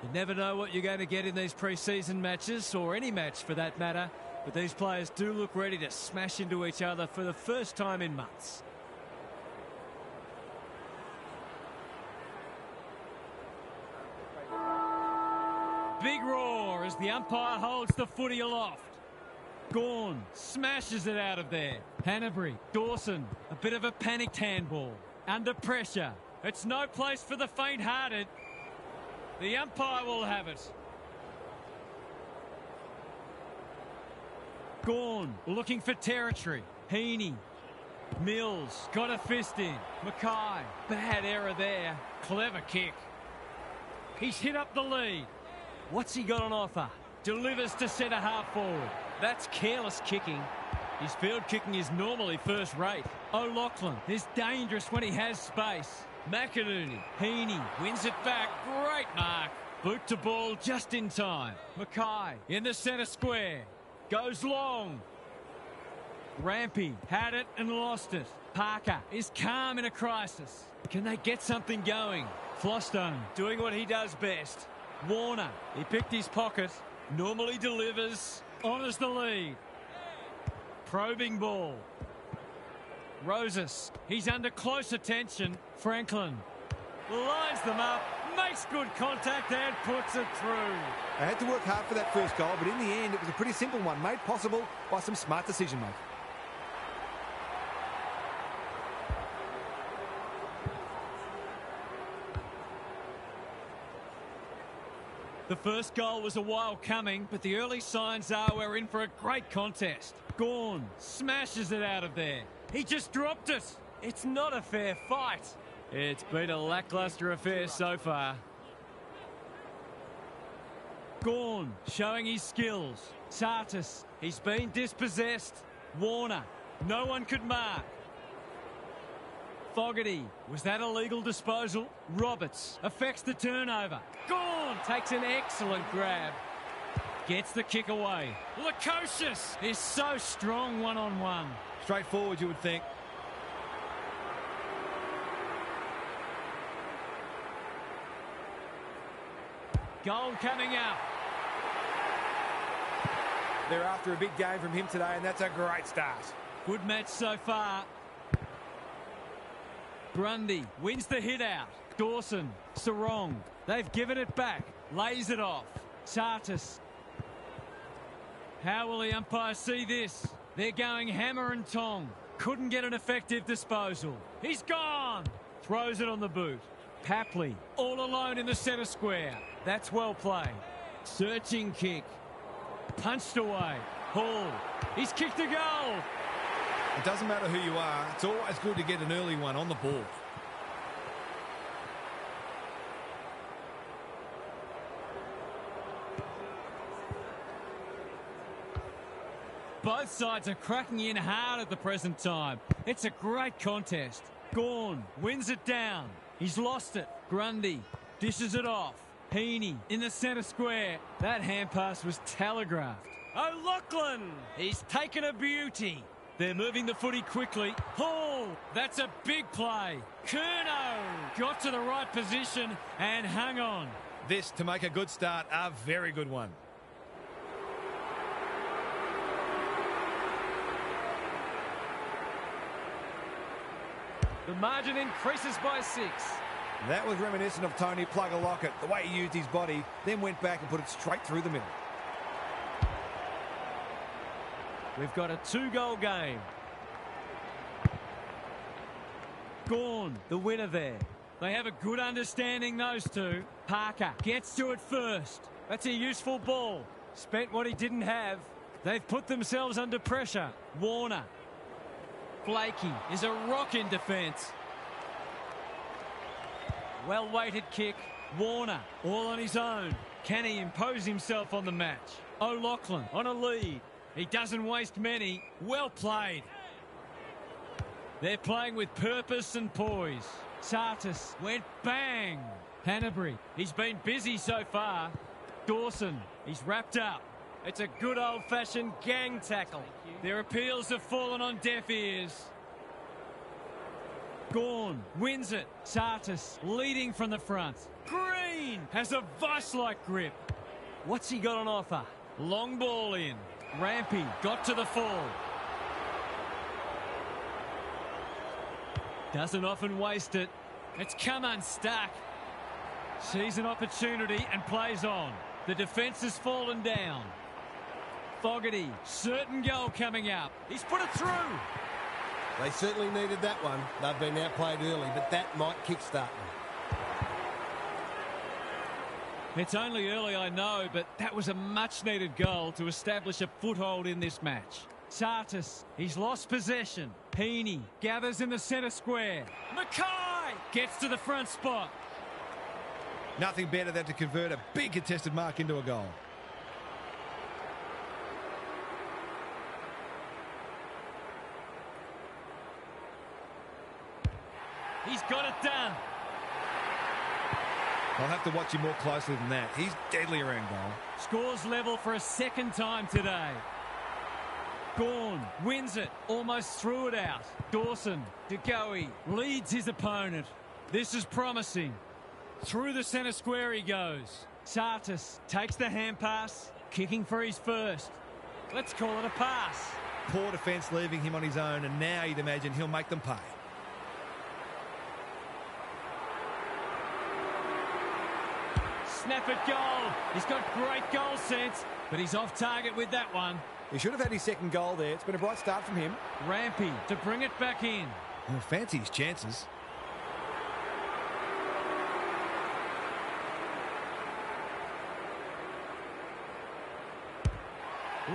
You never know what you're going to get in these pre-season matches, or any match for that matter, but these players do look ready to smash into each other for the first time in months. Big roar as the umpire holds the footy aloft. Gawn smashes it out of there. Hanbury, Dawson, a bit of a panicked handball. Under pressure. It's no place for the faint-hearted. The umpire will have it. Gawn looking for territory. Heaney. Mills got a fist in. Mackay, bad error there. Clever kick. He's hit up the lead. What's he got on offer? Delivers to centre half forward. That's careless kicking. His field kicking is normally first rate. O'Loughlin is dangerous when he has space. McInerney, Heaney wins it back. Great mark. Boot to ball just in time. Mackay in the centre square. Goes long. Rampy had it and lost it. Parker is calm in a crisis. Can they get something going? Flostone doing what he does best. Warner, he picked his pocket. Normally delivers. Honours the lead. Probing ball. Rosas, he's under close attention. Franklin lines them up, makes good contact and puts it through. They had to work hard for that first goal, but in the end it was a pretty simple one, made possible by some smart decision making. The first goal was a while coming, but the early signs are we're in for a great contest. Gawn smashes it out of there. He just dropped it. It's not a fair fight. It's been a lacklustre affair so far. Gawn showing his skills. Sartis, he's been dispossessed. Warner, no one could mark. Fogarty, was that a legal disposal? Roberts affects the turnover. Gawn takes an excellent grab. Gets the kick away. Lukosius is so strong one-on-one. Straightforward, you would think. Goal coming up. They're after a big game from him today, and that's a great start. Good match so far. Grundy wins the hit out. Dawson, Sarong, they've given it back. Lays it off. Sartis. How will the umpire see this? They're going hammer and tong. Couldn't get an effective disposal. He's gone. Throws it on the boot. Papley all alone in the centre square. That's well played. Searching kick. Punched away. Hall. He's kicked a goal. It doesn't matter who you are. It's always good to get an early one on the ball. Both sides are cracking in hard at the present time. It's a great contest. Gawn wins it down. He's lost it. Grundy dishes it off. Heaney in the centre square. That hand pass was telegraphed. O'Loughlin, he's taken a beauty. They're moving the footy quickly. Hall, that's a big play. Curnow got to the right position and hung on. This, to make a good start, a very good one. The margin increases by 6. That was reminiscent of Tony Plugger-Lockett, the way he used his body, then went back and put it straight through the middle. We've got a 2-goal game. Gawn, the winner there. They have a good understanding, those two. Parker gets to it first. That's a useful ball. Spent what he didn't have. They've put themselves under pressure. Warner. Blakey is a rock in defence. Well-weighted kick. Warner all on his own. Can he impose himself on the match? O'Loughlin on a lead. He doesn't waste many. Well played. They're playing with purpose and poise. Sartis went bang. Hanbury, he's been busy so far. Dawson, he's wrapped up. It's a good old-fashioned gang tackle. Their appeals have fallen on deaf ears. Gorn wins it. Sartis leading from the front. Green has a vice-like grip. What's he got on offer? Long ball in. Rampy got to the full. Doesn't often waste it. It's come unstuck. Sees an opportunity and plays on. The defence has fallen down. Fogarty, certain goal coming up. He's put it through. They certainly needed that one. They've been outplayed early, but that might kickstart them. It's only early, I know, but that was a much-needed goal to establish a foothold in this match. Sartis, he's lost possession. Heaney gathers in the centre square. Mackay gets to the front spot. Nothing better than to convert a big contested mark into a goal. He's got it done. I'll have to watch him more closely than that. He's deadly around goal. Scores level for a second time today. Gorn wins it, almost threw it out. Dawson, DeGoey leads his opponent. This is promising. Through the centre square he goes. Sartis takes the hand pass, kicking for his first. Let's call it a pass. Poor defence leaving him on his own, and now you'd imagine he'll make them pay. Snap at goal. He's got great goal sense, but he's off target with that one. He should have had his second goal there. It's been a bright start from him. Rampy to bring it back in. Well, fancy his chances.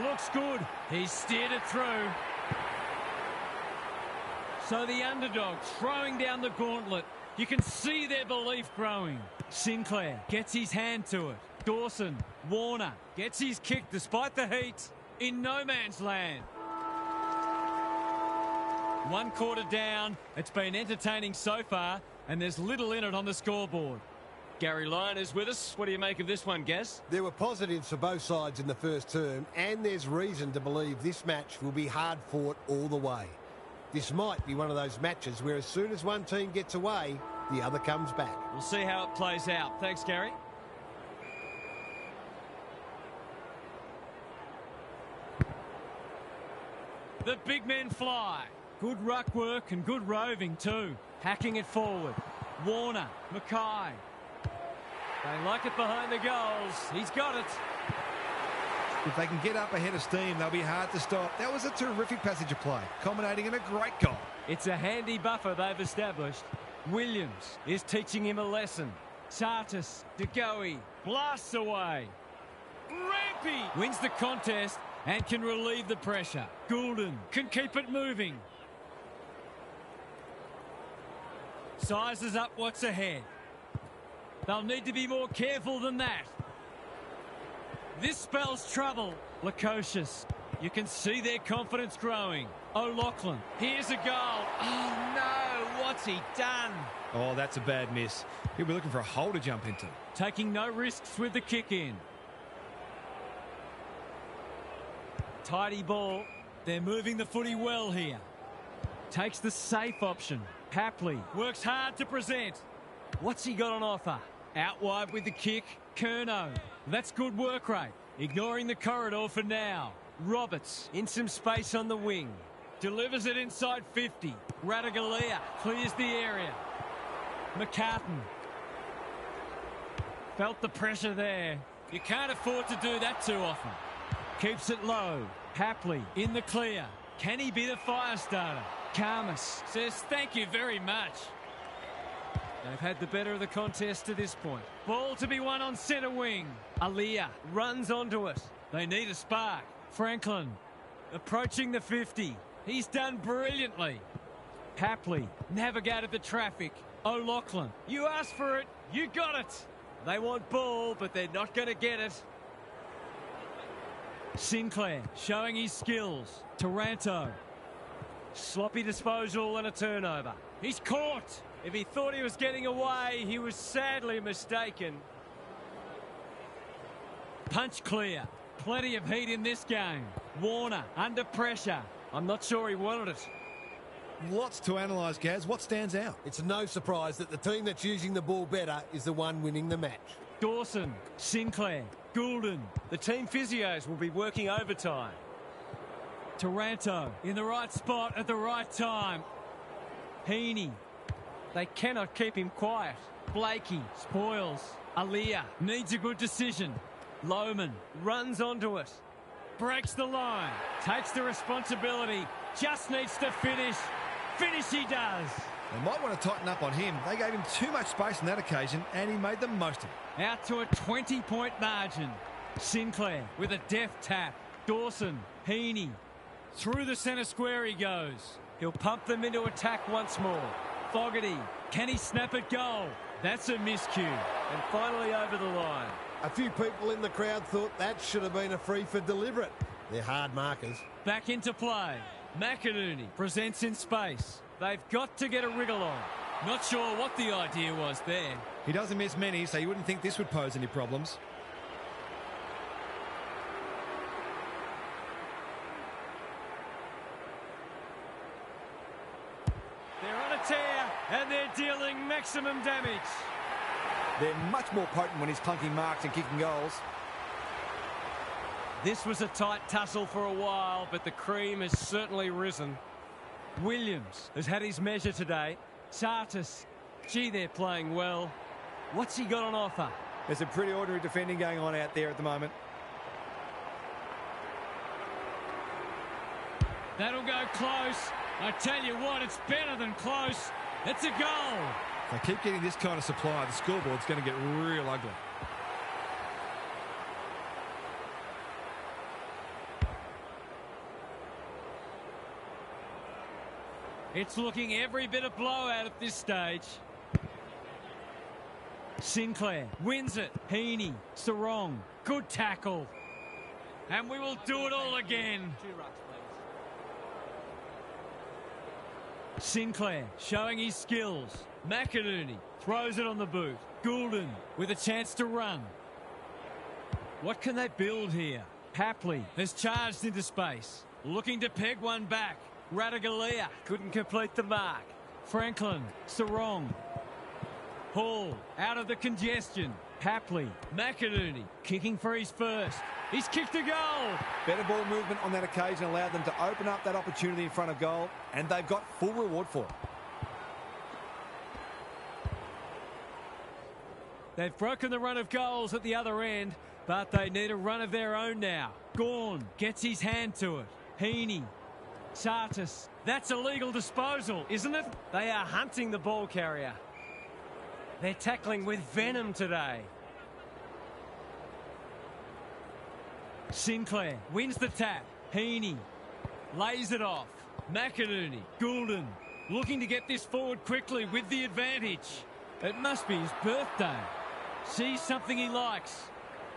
Looks good. He's steered it through. So the underdog throwing down the gauntlet. You can see their belief growing. Sinclair gets his hand to it. Dawson, Warner gets his kick despite the heat. In no man's land. 1 quarter down. It's been entertaining so far, and there's little in it on the scoreboard. Gary Lyon is with us. What do you make of this one, Gaz? There were positives for both sides in the first term, and there's reason to believe this match will be hard fought all the way. This might be one of those matches where as soon as one team gets away, the other comes back. We'll see how it plays out. Thanks, Gary. The big men fly. Good ruck work and good roving too. Hacking it forward. Warner, Mackay. They like it behind the goals. He's got it. If they can get up ahead of steam, they'll be hard to stop. That was a terrific passage of play, culminating in a great goal. It's a handy buffer they've established. Williams is teaching him a lesson. Sartis, DeGoey, blasts away. Rampy wins the contest and can relieve the pressure. Goulden can keep it moving. Sizes up what's ahead. They'll need to be more careful than that. This spells trouble. Lukosius. You can see their confidence growing. O'Loughlin. Here's a goal. Oh, no. What's he done? Oh, that's a bad miss. He'll be looking for a hole to jump into. Taking no risks with the kick in. Tidy ball. They're moving the footy well here. Takes the safe option. Hapley works hard to present. What's he got on offer? Out wide with the kick. Curnow. That's good work rate. Ignoring the corridor for now. Roberts in some space on the wing. Delivers it inside 50. Ratugolea clears the area. McCartan. Felt the pressure there. You can't afford to do that too often. Keeps it low. Hapley in the clear. Can he be the fire starter? Karmas says thank you very much. They've had the better of the contest to this point. Ball to be won on centre wing. Aliyah runs onto it. They need a spark. Franklin approaching the 50. He's done brilliantly. Hapley navigated the traffic. O'Loughlin, you asked for it, you got it. They want ball, but they're not going to get it. Sinclair showing his skills. Taranto. Sloppy disposal and a turnover. He's caught. If he thought he was getting away, he was sadly mistaken. Punch clear. Plenty of heat in this game. Warner under pressure. I'm not sure he wanted it. Lots to analyse, Gaz. What stands out? It's no surprise that the team that's using the ball better is the one winning the match. Dawson, Sinclair, Goulden. The team physios will be working overtime. Taranto in the right spot at the right time. Heaney. They cannot keep him quiet. Blakey spoils. Aaliyah needs a good decision. Lohman runs onto it. Breaks the line. Takes the responsibility. Just needs to finish. Finish he does. They might want to tighten up on him. They gave him too much space on that occasion, and he made the most of it. Out to a 20-point margin. Sinclair with a deft tap. Dawson, Heaney. Through the centre square he goes. He'll pump them into attack once more. Fogarty, can he snap it goal? That's a miscue. And finally over the line. A few people in the crowd thought that should have been a free for deliberate. They're hard markers. Back into play. McInerney presents in space. They've got to get a wriggle on. Not sure what the idea was there. He doesn't miss many, so you wouldn't think this would pose any problems. They're on a tear, and they're dealing maximum damage. They're much more potent when he's clunking marks and kicking goals. This was a tight tussle for a while, but the cream has certainly risen. Williams has had his measure today. Sartis, gee, they're playing well. What's he got on offer? There's some pretty ordinary defending going on out there at the moment. That'll go close. I tell you what, it's better than close. It's a goal. If they keep getting this kind of supply, the scoreboard's going to get real ugly. It's looking every bit of blowout at this stage. Sinclair wins it. Heaney, Sarong, good tackle. And we will do it all again. Sinclair showing his skills. McInerney throws it on the boot. Goulden with a chance to run. What can they build here? Hapley has charged into space. Looking to peg one back. Radaglia couldn't complete the mark. Franklin, Sarong. Hall out of the congestion. Hapley, McInerney kicking for his first. He's kicked a goal. Better ball movement on that occasion allowed them to open up that opportunity in front of goal, and they've got full reward for it. They've broken the run of goals at the other end, but they need a run of their own now. Gawn gets his hand to it. Heaney. Sartis. That's a legal disposal, isn't it? They are hunting the ball carrier. They're tackling with venom today. Sinclair wins the tap. Heaney lays it off. McInerney. Goulden looking to get this forward quickly with the advantage. It must be his birthday. Sees something he likes.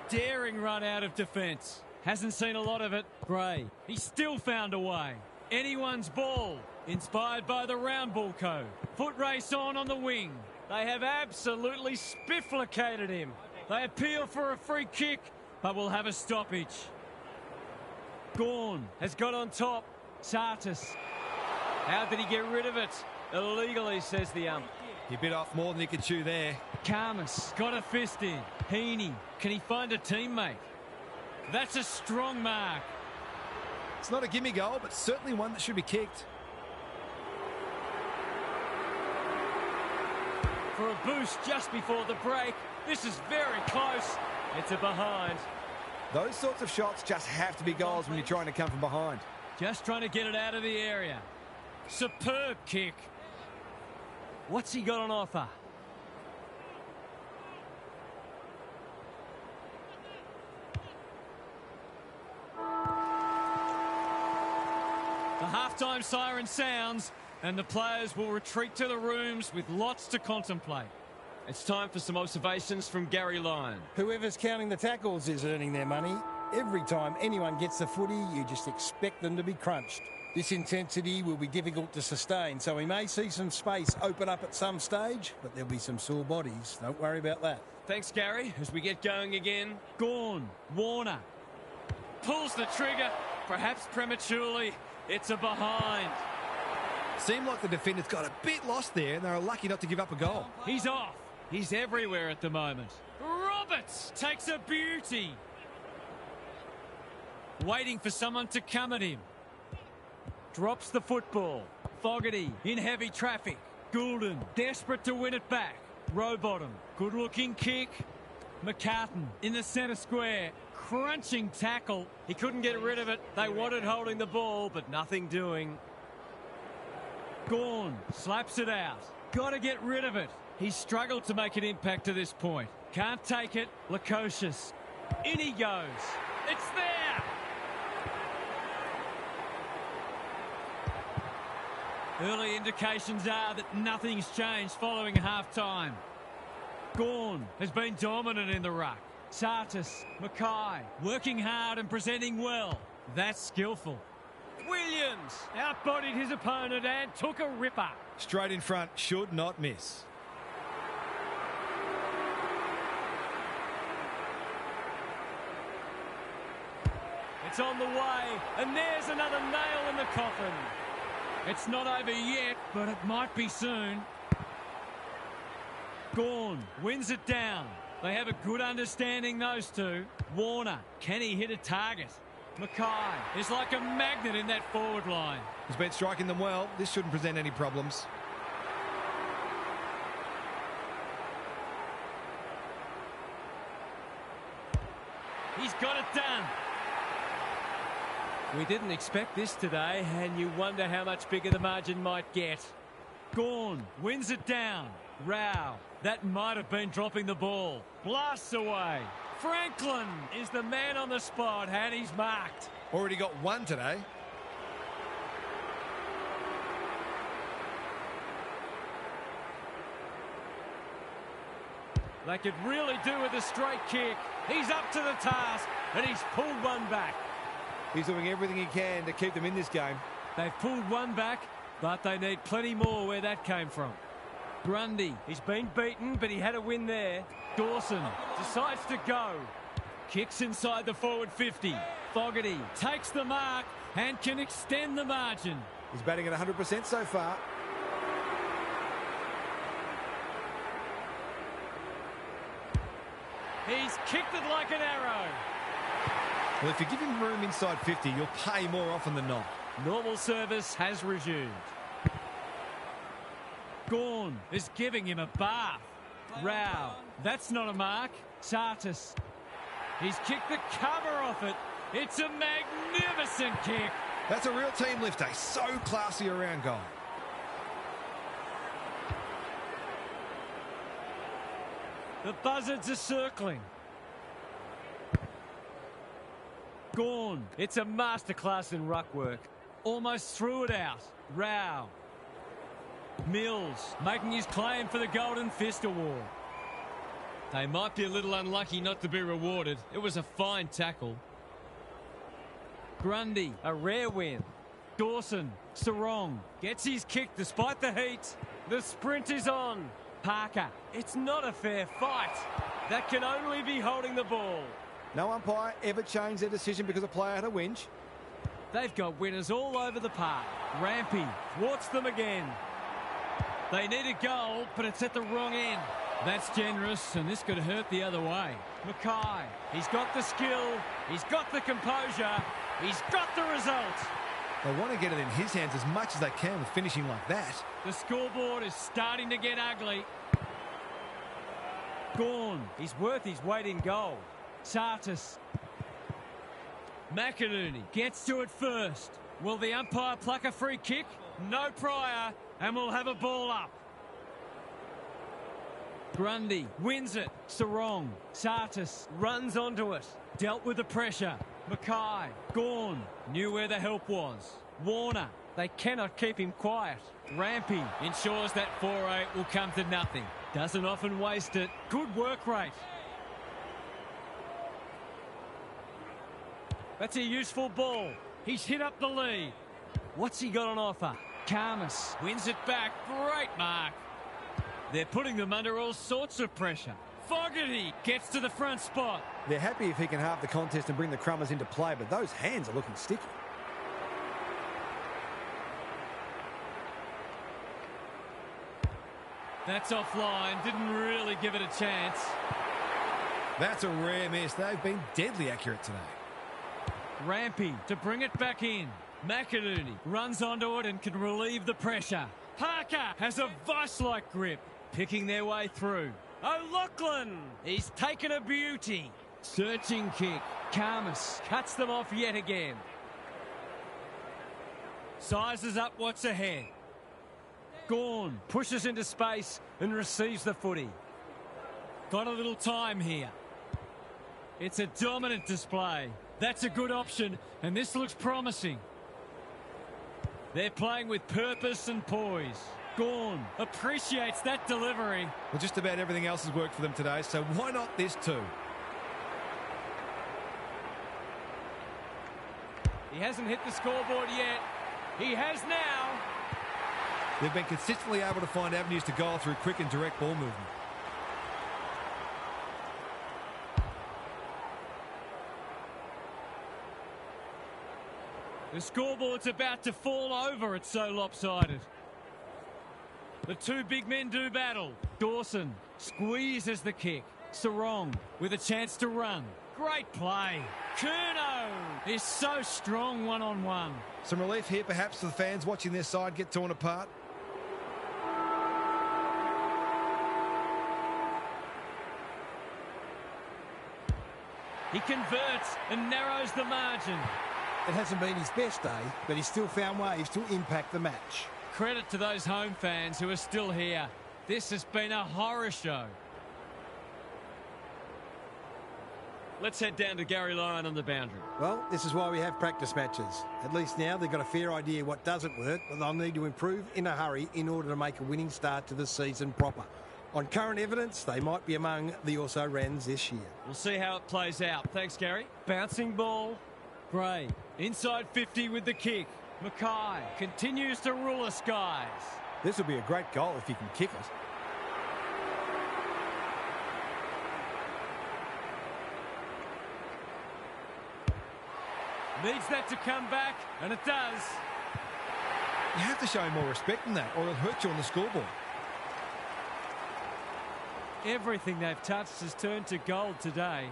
Daring run out of defence. Hasn't seen a lot of it. Gray. He's still found a way. Anyone's ball. Inspired by the round ball code. Foot race on the wing. They have absolutely spifflicated him. They appeal for a free kick, but will have a stoppage. Gawn has got on top. Sartis. How did he get rid of it? Illegally, says the ump. He bit off more than he could chew there. Karmas got a fist in. Heaney, can he find a teammate? That's a strong mark. It's not a gimme goal, but certainly one that should be kicked. For a boost just before the break. This is very close. It's a behind. Those sorts of shots just have to be goals when you're trying to come from behind. Just trying to get it out of the area. Superb kick. What's he got on offer? The halftime siren sounds, and the players will retreat to the rooms with lots to contemplate. It's time for some observations from Gary Lyon. Whoever's counting the tackles is earning their money. Every time anyone gets the footy, you just expect them to be crunched. This intensity will be difficult to sustain, so we may see some space open up at some stage, but there'll be some sore bodies. Don't worry about that. Thanks, Gary. As we get going again. Gawn, Warner. Pulls the trigger, perhaps prematurely. It's a behind. Seemed like the defenders got a bit lost there and they were lucky not to give up a goal. He's off. He's everywhere at the moment. Roberts takes a beauty. Waiting for someone to come at him. Drops the football. Fogarty in heavy traffic. Goulden desperate to win it back. Rowbottom. Good looking kick. McCartan in the centre square. Crunching tackle. He couldn't get rid of it. They wanted holding the ball, but nothing doing. Gawn slaps it out. Got to get rid of it. He's struggled to make an impact to this point. Can't take it. Lukosius. In he goes. It's there. Early indications are that nothing's changed following half-time. Gawn has been dominant in the ruck. Sartis, Mackay, working hard and presenting well. That's skillful. Williams outbodied his opponent and took a ripper. Straight in front, should not miss. It's on the way, and there's another nail in the coffin. It's not over yet, but it might be soon. Gawn wins it down. They have a good understanding, those two. Warner, can he hit a target? Mackay is like a magnet in that forward line. He's been striking them well. This shouldn't present any problems. He's got it done. We didn't expect this today, and you wonder how much bigger the margin might get. Gawn wins it down. Rao, that might have been dropping the ball. Blasts away. Franklin is the man on the spot, and he's marked. Already got one today. They could really do with a straight kick. He's up to the task, and he's pulled one back. He's doing everything he can to keep them in this game. They've pulled one back, but they need plenty more where that came from. Grundy, he's been beaten, but he had a win there. Dawson decides to go. Kicks inside the forward 50. Fogarty takes the mark and can extend the margin. He's batting at 100% so far. He's kicked it like an arrow. Well, if you give him room inside 50, you'll pay more often than not. Normal service has resumed. Gawn is giving him a bath. Rao, that's not a mark. Sartis, he's kicked the cover off it. It's a magnificent kick. That's a real team lifter. So classy around goal. The buzzards are circling. Gawn, it's a masterclass in ruck work. Almost threw it out. Rao. Mills making his claim for the Golden Fist Award. They might be a little unlucky not to be rewarded. It was a fine tackle. Grundy, a rare win. Dawson, Sarong, gets his kick despite the heat. The sprint is on. Parker, it's not a fair fight. That can only be holding the ball. No umpire ever changed their decision because a player had a whinge. They've got winners all over the park. Rampy thwarts them again. They need a goal, but it's at the wrong end. That's generous, and this could hurt the other way. Mackay, he's got the skill, he's got the composure, he's got the result. They want to get it in his hands as much as they can with finishing like that. The scoreboard is starting to get ugly. Gawn, he's worth his weight in gold. Sartis. McInerney gets to it first. Will the umpire pluck a free kick? No prior, and we'll have a ball up. Grundy wins it. Sarong. Sartis runs onto it. Dealt with the pressure. Mackay. Gawn knew where the help was. Warner. They cannot keep him quiet. Rampy ensures that 4-8 will come to nothing. Doesn't often waste it. Good work rate. That's a useful ball. He's hit up the lead. What's he got on offer? Karmas wins it back. Great mark. They're putting them under all sorts of pressure. Fogarty gets to the front spot. They're happy if he can halve the contest and bring the Crummers into play, but those hands are looking sticky. That's offline. Didn't really give it a chance. That's a rare miss. They've been deadly accurate today. Rampy to bring it back in. McInerney runs onto it and can relieve the pressure. Parker has a vice-like grip, picking their way through. O'Loughlin, he's taken a beauty. Searching kick. Karmas cuts them off yet again. Sizes up what's ahead. Gawn pushes into space and receives the footy. Got a little time here. It's a dominant display. That's a good option, and this looks promising. They're playing with purpose and poise. Gawn appreciates that delivery. Well, just about everything else has worked for them today, so why not this too? He hasn't hit the scoreboard yet. He has now. They've been consistently able to find avenues to goal through quick and direct ball movement. The scoreboard's about to fall over. It's so lopsided. The two big men do battle. Dawson squeezes the kick. Sarong with a chance to run. Great play. Curnow is so strong one-on-one. Some relief here perhaps for the fans watching their side get torn apart. He converts and narrows the margin. It hasn't been his best day, but he's still found ways to impact the match. Credit to those home fans who are still here. This has been a horror show. Let's head down to Gary Lyon on the boundary. Well, this is why we have practice matches. At least now they've got a fair idea what doesn't work, but they'll need to improve in a hurry in order to make a winning start to the season proper. On current evidence, they might be among the also-rans this year. We'll see how it plays out. Thanks, Gary. Bouncing ball. Gray inside 50 with the kick. Mackay continues to rule the skies. This will be a great goal if he can kick it. Needs that to come back, and it does. You have to show him more respect than that, or he'll hurt you on the scoreboard. Everything they've touched has turned to gold today.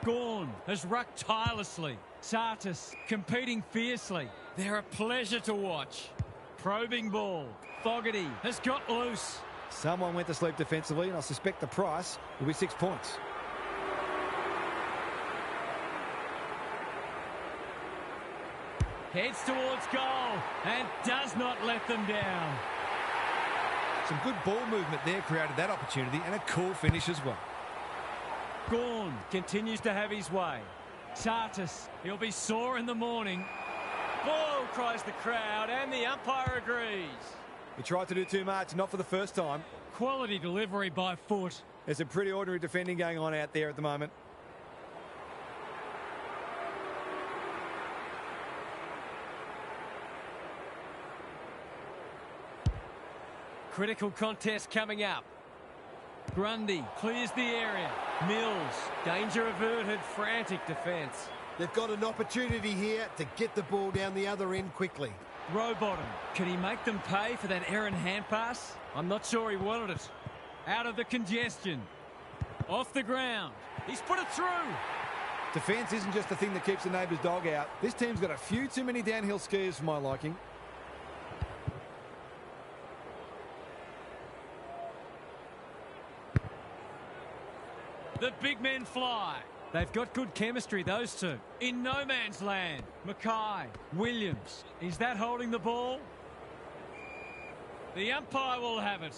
Gawn has rucked tirelessly. Sartis competing fiercely. They're a pleasure to watch. Probing ball. Fogarty has got loose. Someone went to sleep defensively, and I suspect the price will be 6 points. Heads towards goal and does not let them down. Some good ball movement there created that opportunity, and a cool finish as well. Gawn continues to have his way. Sartis, he'll be sore in the morning. Ball, cries the crowd, and the umpire agrees. He tried to do too much, not for the first time. Quality delivery by foot. There's some pretty ordinary defending going on out there at the moment. Critical contest coming up. Grundy clears the area. Mills, danger averted, frantic defence. They've got an opportunity here to get the ball down the other end quickly. Rowbottom, can he make them pay for that errant hand pass? I'm not sure he wanted it. Out of the congestion. Off the ground. He's put it through. Defence isn't just the thing that keeps the neighbour's dog out. This team's got a few too many downhill skiers for my liking. The big men fly. They've got good chemistry, those two. In no man's land. Mackay, Williams. Is that holding the ball? The umpire will have it.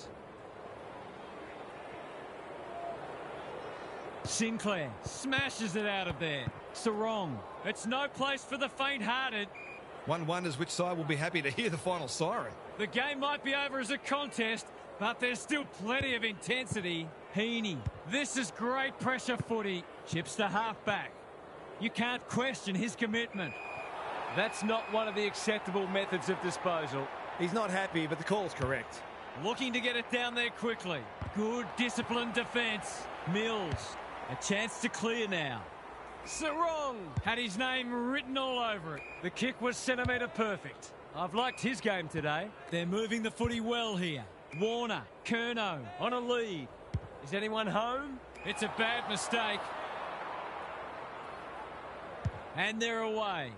Sinclair smashes it out of there. Sarong. It's no place for the faint-hearted. One wonders which side will be happy to hear the final siren. The game might be over as a contest, but there's still plenty of intensity. Heaney. This is great pressure footy. Chips to half-back. You can't question his commitment. That's not one of the acceptable methods of disposal. He's not happy, but the call's correct. Looking to get it down there quickly. Good disciplined defence. Mills. A chance to clear now. Sarong had his name written all over it. The kick was centimetre perfect. I've liked his game today. They're moving the footy well here. Warner, Curnow on a lead. Is anyone home? It's a bad mistake. And they're away.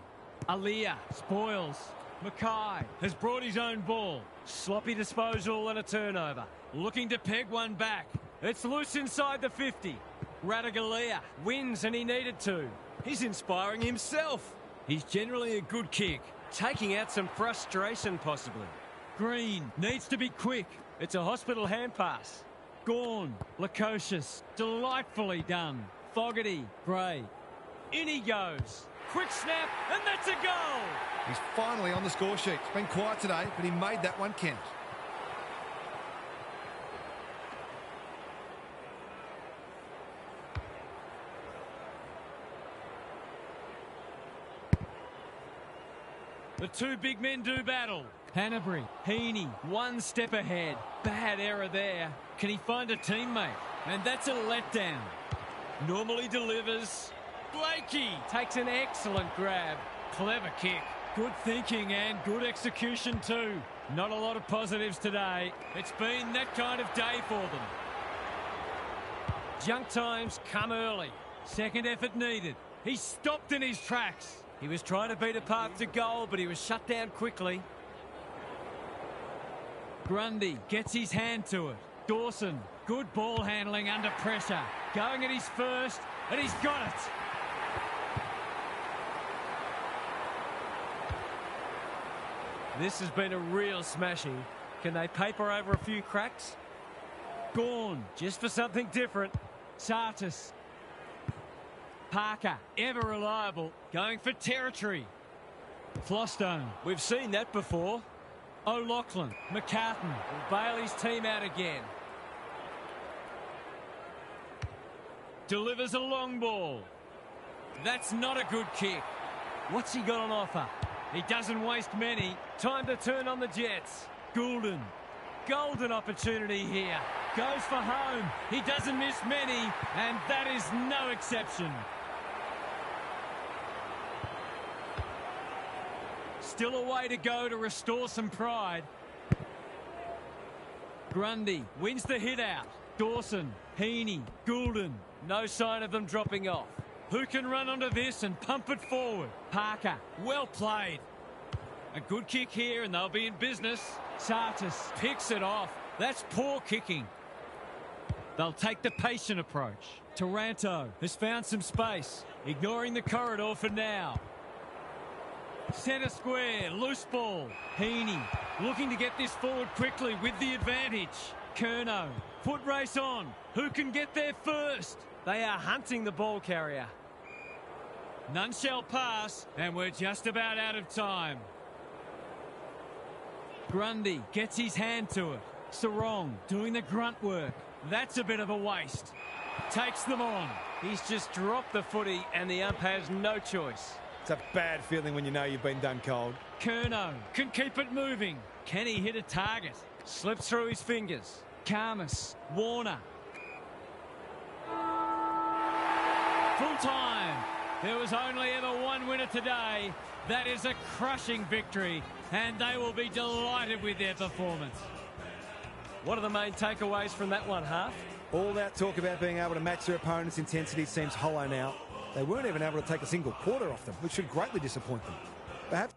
Aaliyah spoils. Mackay has brought his own ball. Sloppy disposal and a turnover. Looking to peg one back. It's loose inside the 50. Radaglia Wins and he needed to. He's inspiring himself. He's generally a good kick. Taking out some frustration possibly. Green needs to be quick. It's a hospital hand pass. Gawn, Lukosius, delightfully done. Fogarty, Gray. In he goes. Quick snap, and that's a goal. He's finally on the score sheet. It's been quiet today, but he made that one count. The two big men do battle. Hanbury, Heaney, one step ahead. Bad error there. Can he find a teammate? And that's a letdown. Normally delivers. Blakey takes an excellent grab. Clever kick. Good thinking and good execution too. Not a lot of positives today. It's been that kind of day for them. Junk times come early. Second effort needed. He stopped in his tracks. He was trying to beat a path to goal, but he was shut down quickly. Grundy gets his hand to it. Dawson, good ball handling under pressure. Going at his first, and he's got it. This has been a real smashing. Can they paper over a few cracks? Gawn, Just for something different. Sartis. Parker, ever reliable, going for territory. Flostone, We've seen that before. O'Loughlin, McCartan. Will bail his team out again. Delivers a long ball. That's not a good kick. What's he got on offer? He doesn't waste many. Time to turn on the Jets. Goulden, Golden opportunity here. goes for home. He doesn't miss many, and that is no exception. Still a way to go to restore some pride. Grundy wins the hit out. Dawson, Heaney, Goulden. No sign of them dropping off. Who can run onto this and pump it forward? Parker, well played. A good kick here and they'll be in business. Sartis picks it off. That's poor kicking. They'll take the patient approach. Taranto has found some space, ignoring the corridor for now. Centre square, loose ball. Heaney looking to get this forward quickly with the advantage. Curnow, foot race on. Who can get there first? They are hunting the ball carrier. None shall pass, and we're just about out of time. Grundy gets his hand to it. Sarong doing the grunt work. That's a bit of a waste. Takes them on. He's just dropped the footy and the ump has no choice. It's a bad feeling when you know you've been done cold. Curnow can keep it moving. Can he hit a target? Slips through his fingers. Karmas, Warner. Full time. There was only ever one winner today. That is a crushing victory, and they will be delighted with their performance. What are the main takeaways from that one, Half? All that talk about being able to match their opponent's intensity seems hollow now. They weren't even able to take a single quarter off them, which should greatly disappoint them. Perhaps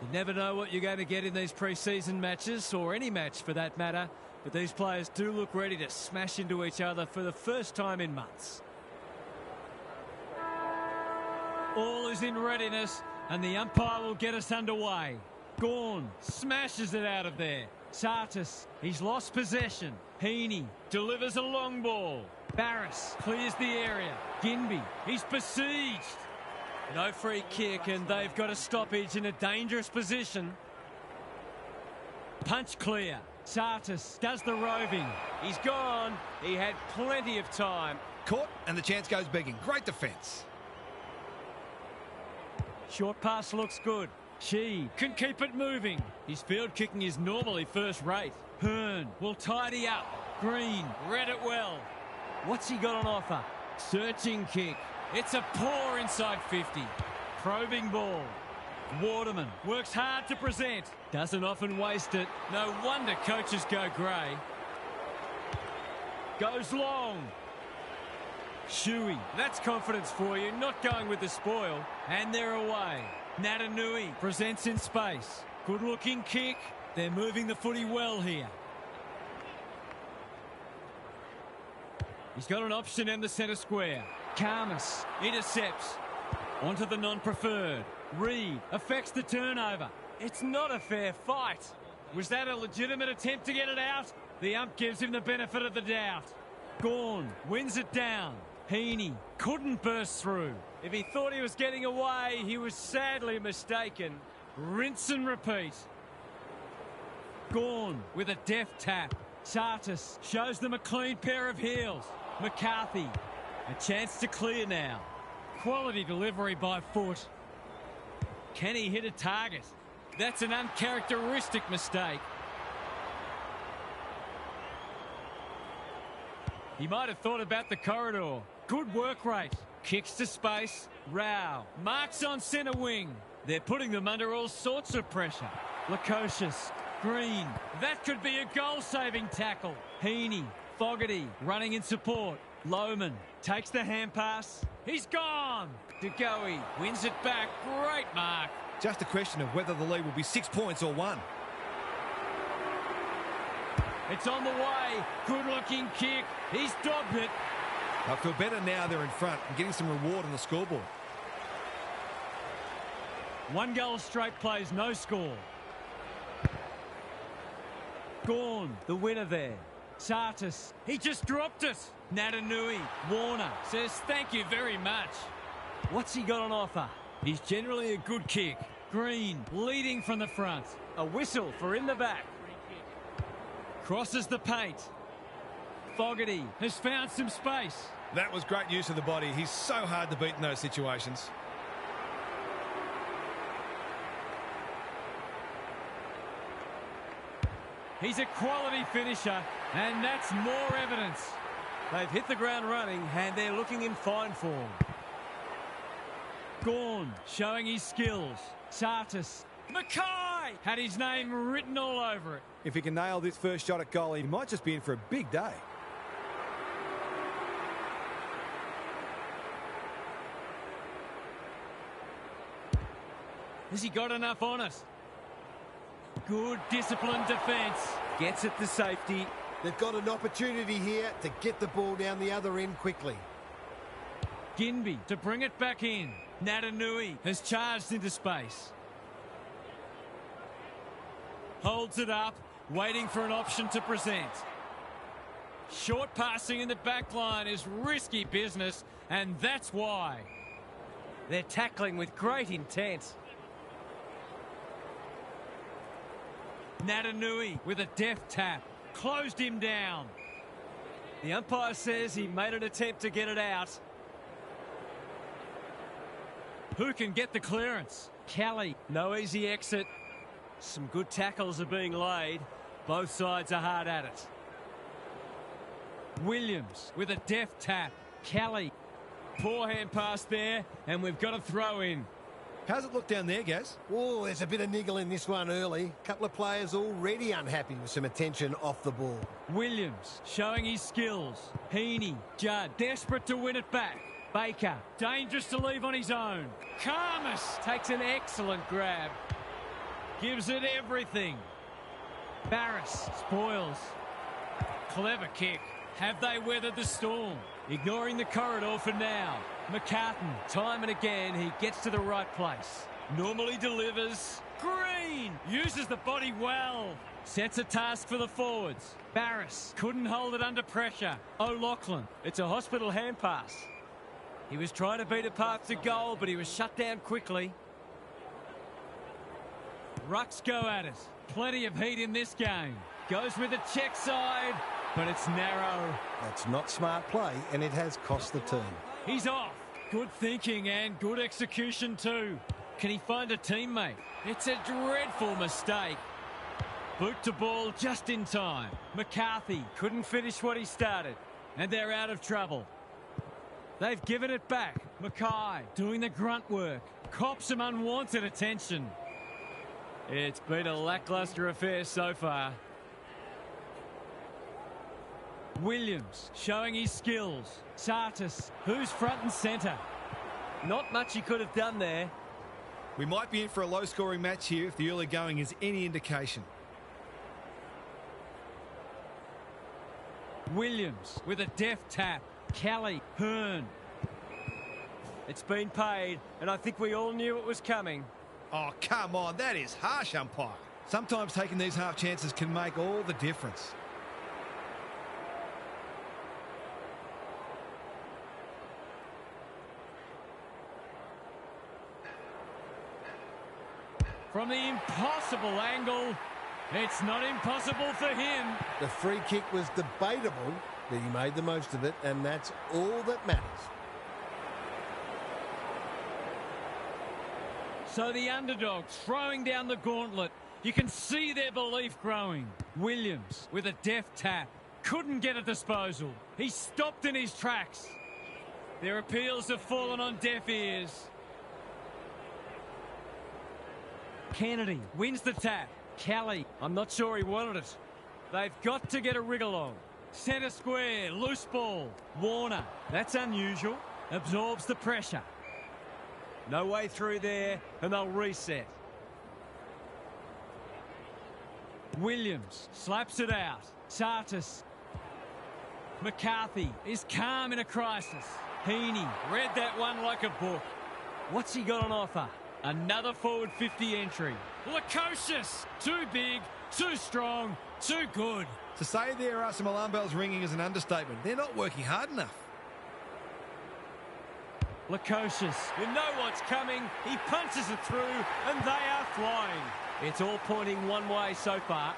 You never know what you're going to get in these pre-season matches, or any match for that matter, but these players do look ready to smash into each other for the first time in months. All is in readiness, and the umpire will get us underway. Gawn smashes it out of there. Sartis, he's lost possession. Heaney delivers a long ball. Barris clears the area. Ginby, he's besieged. No free kick, and they've got a stoppage in a dangerous position. Punch clear. Sartis does the roving. He's gone. He had plenty of time. Caught, and the chance goes begging. Great defence. Short pass looks good. She can keep it moving. His field kicking is normally first rate. Hearn will tidy up. Green read it well. What's he got on offer? Searching kick. It's a poor inside 50. Probing ball. Waterman works hard to present. Doesn't often waste it. No wonder coaches go grey. Goes long. Shuey, that's confidence for you, not going with the spoil. And they're away. Natanui presents in space. Good looking kick. They're moving the footy well here. He's got an option in the centre square. Karmas intercepts. Onto the non-preferred. Reed affects the turnover. It's not a fair fight. Was that a legitimate attempt to get it out? The ump gives him the benefit of the doubt. Gawn wins it down. Heaney couldn't burst through. If he thought he was getting away, he was sadly mistaken. Rinse and repeat. Gawn with a deft tap. Sartis shows them a clean pair of heels. McCarthy, a chance to clear now. Quality delivery by foot. Can he hit a target? That's an uncharacteristic mistake. He might have thought about the corridor. Good work rate. Kicks to space. Rao marks on centre wing. They're putting them under all sorts of pressure. Lukosius. Green. That could be a goal-saving tackle. Heaney. Fogarty running in support. Lohman takes the hand pass. He's gone. DeGoey wins it back. Great mark. Just a question of whether the lead will be 6 points or 1. It's on the way. Good-looking kick. He's dobbed it. They'll feel better now they're in front and getting some reward on the scoreboard. One goal straight plays, no score. Gawn, the winner there. Sartis, he just dropped it. Natanui, Warner says thank you very much. What's he got on offer? He's generally a good kick. Green leading from the front. A whistle for in the back. Crosses the paint. Fogarty has found some space. That was great use of the body. He's so hard to beat in those situations. He's a quality finisher, and that's more evidence. They've hit the ground running, and they're looking in fine form. Gawn showing his skills. Sartis. Mackay had his name written all over it. If he can nail this first shot at goal, he might just be in for a big day. Has he got enough on it? Good disciplined defence. Gets it to safety. They've got an opportunity here to get the ball down the other end quickly. Ginby to bring it back in. Natanui has charged into space. Holds it up, waiting for an option to present. Short passing in the back line is risky business, and that's why. They're tackling with great intent. Natanui with a deft tap. Closed him down. The umpire says he made an attempt to get it out. Who can get the clearance? Kelly. No easy exit. Some good tackles are being laid. Both sides are hard at it. Williams with a deft tap. Kelly. Poor hand pass there, and we've got a throw in. How's it look down there, Gaz? Oh, there's a bit of niggle in this one early. A couple of players already unhappy with some attention off the ball. Williams showing his skills. Heaney, Judd, desperate to win it back. Baker, dangerous to leave on his own. Karmas takes an excellent grab. Gives it everything. Barris spoils. Clever kick. Have they weathered the storm? Ignoring the corridor for now. McCartan, time and again, he gets to the right place. Normally delivers. Green uses the body well. Sets a task for the forwards. Barris couldn't hold it under pressure. O'Loughlin, it's a hospital hand pass. He was trying to beat it past the goal, but he was shut down quickly. Rucks go at it. Plenty of heat in this game. Goes with the check side, but it's narrow. That's not smart play, and it has cost the team. He's off. Good thinking and good execution too. Can he find a teammate? It's a dreadful mistake. Boot to ball just in time. McCarthy couldn't finish what he started, and they're out of trouble. They've given it back. Mackay doing the grunt work. Cops some unwanted attention. It's been a lacklustre affair so far. Williams showing his skills. Sartis, who's front and centre. Not much he could have done there. We might be in for a low-scoring match here if the early going is any indication. Williams with a deft tap. Kelly, Hearn. It's been paid, and I think we all knew it was coming. Oh, come on, that is harsh, umpire. Sometimes taking these half chances can make all the difference. From the impossible angle, it's not impossible for him. The free kick was debatable, but he made the most of it, and that's all that matters. So the underdogs throwing down the gauntlet. You can see their belief growing. Williams with a deft tap. Couldn't get a disposal. He stopped in his tracks. Their appeals have fallen on deaf ears. Kennedy wins the tap. Kelly, I'm not sure he wanted it. They've got to get a wriggle on. Centre square, loose ball. Warner, that's unusual. Absorbs the pressure. No way through there, and they'll reset. Williams slaps it out. Sartis. McCarthy is calm in a crisis. Heaney read that one like a book. What's he got on offer? Another forward 50 entry. Lukosius, too big, too strong, too good. To say there are some alarm bells ringing is an understatement. They're not working hard enough. Lukosius, you know what's coming. He punches it through, and they are flying. It's all pointing one way so far.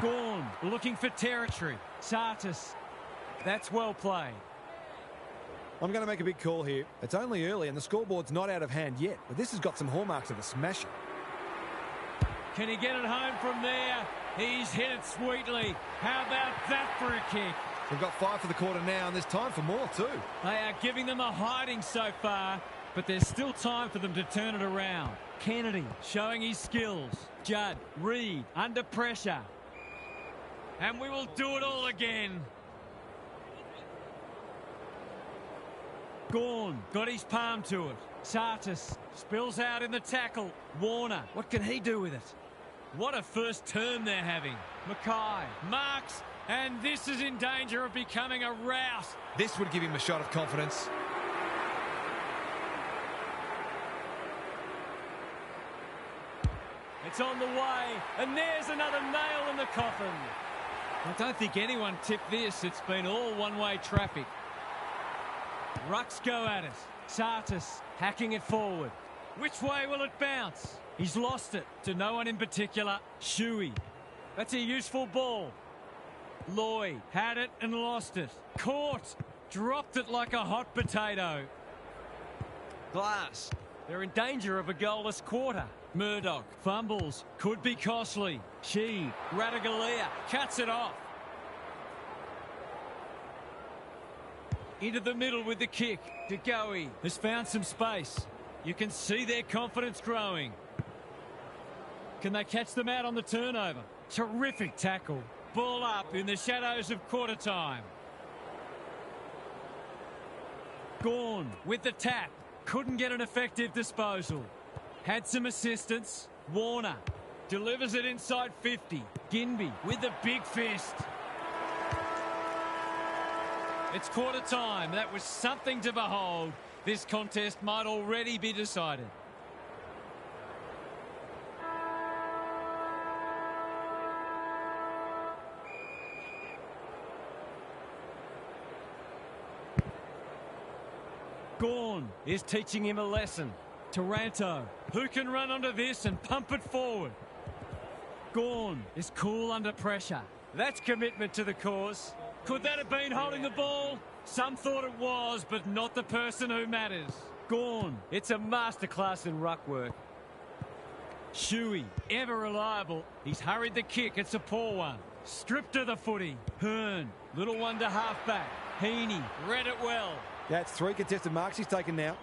Gawn looking for territory. Sartis, that's well played. I'm going to make a big call here. It's only early and the scoreboard's not out of hand yet, but this has got some hallmarks of a smasher. Can he get it home from there? He's hit it sweetly. How about that for a kick? We've got 5 for the quarter now, and there's time for more too. They are giving them a hiding so far, but there's still time for them to turn it around. Kennedy showing his skills. Judd, Reed, under pressure. And we will do it all again. Gawn got his palm to it. Sartis spills out in the tackle. Warner, what can he do with it? What a first term they're having. Mackay marks, and this is in danger of becoming a rout. This would give him a shot of confidence. It's on the way, and there's another nail in the coffin. I don't think anyone tipped this. It's been all one-way traffic. Rucks go at it. Sartis hacking it forward. Which way will it bounce? He's lost it to no one in particular. Shuey. That's a useful ball. Lloyd had it and lost it. Caught. Dropped it like a hot potato. Glass. They're in danger of a goalless quarter. Murdoch fumbles. Could be costly. She, Radaglia, cuts it off. Into the middle with the kick. DeGoey has found some space. You can see their confidence growing. Can they catch them out on the turnover? Terrific tackle. Ball up in the shadows of quarter time. Gawn with the tap. Couldn't get an effective disposal. Had some assistance. Warner delivers it inside 50. Ginby with the big fist. It's quarter time. That was something to behold. This contest might already be decided. Gawn is teaching him a lesson. Taranto, who can run onto this and pump it forward? Gawn is cool under pressure. That's commitment to the cause. Could that have been holding the ball? Some thought it was, but not the person who matters. Gawn, it's a masterclass in ruck work. Shuey, ever reliable. He's hurried the kick. It's a poor one. Stripped to the footy. Hearn, little one to half-back. Heaney, read it well. That's 3 contested marks he's taken now.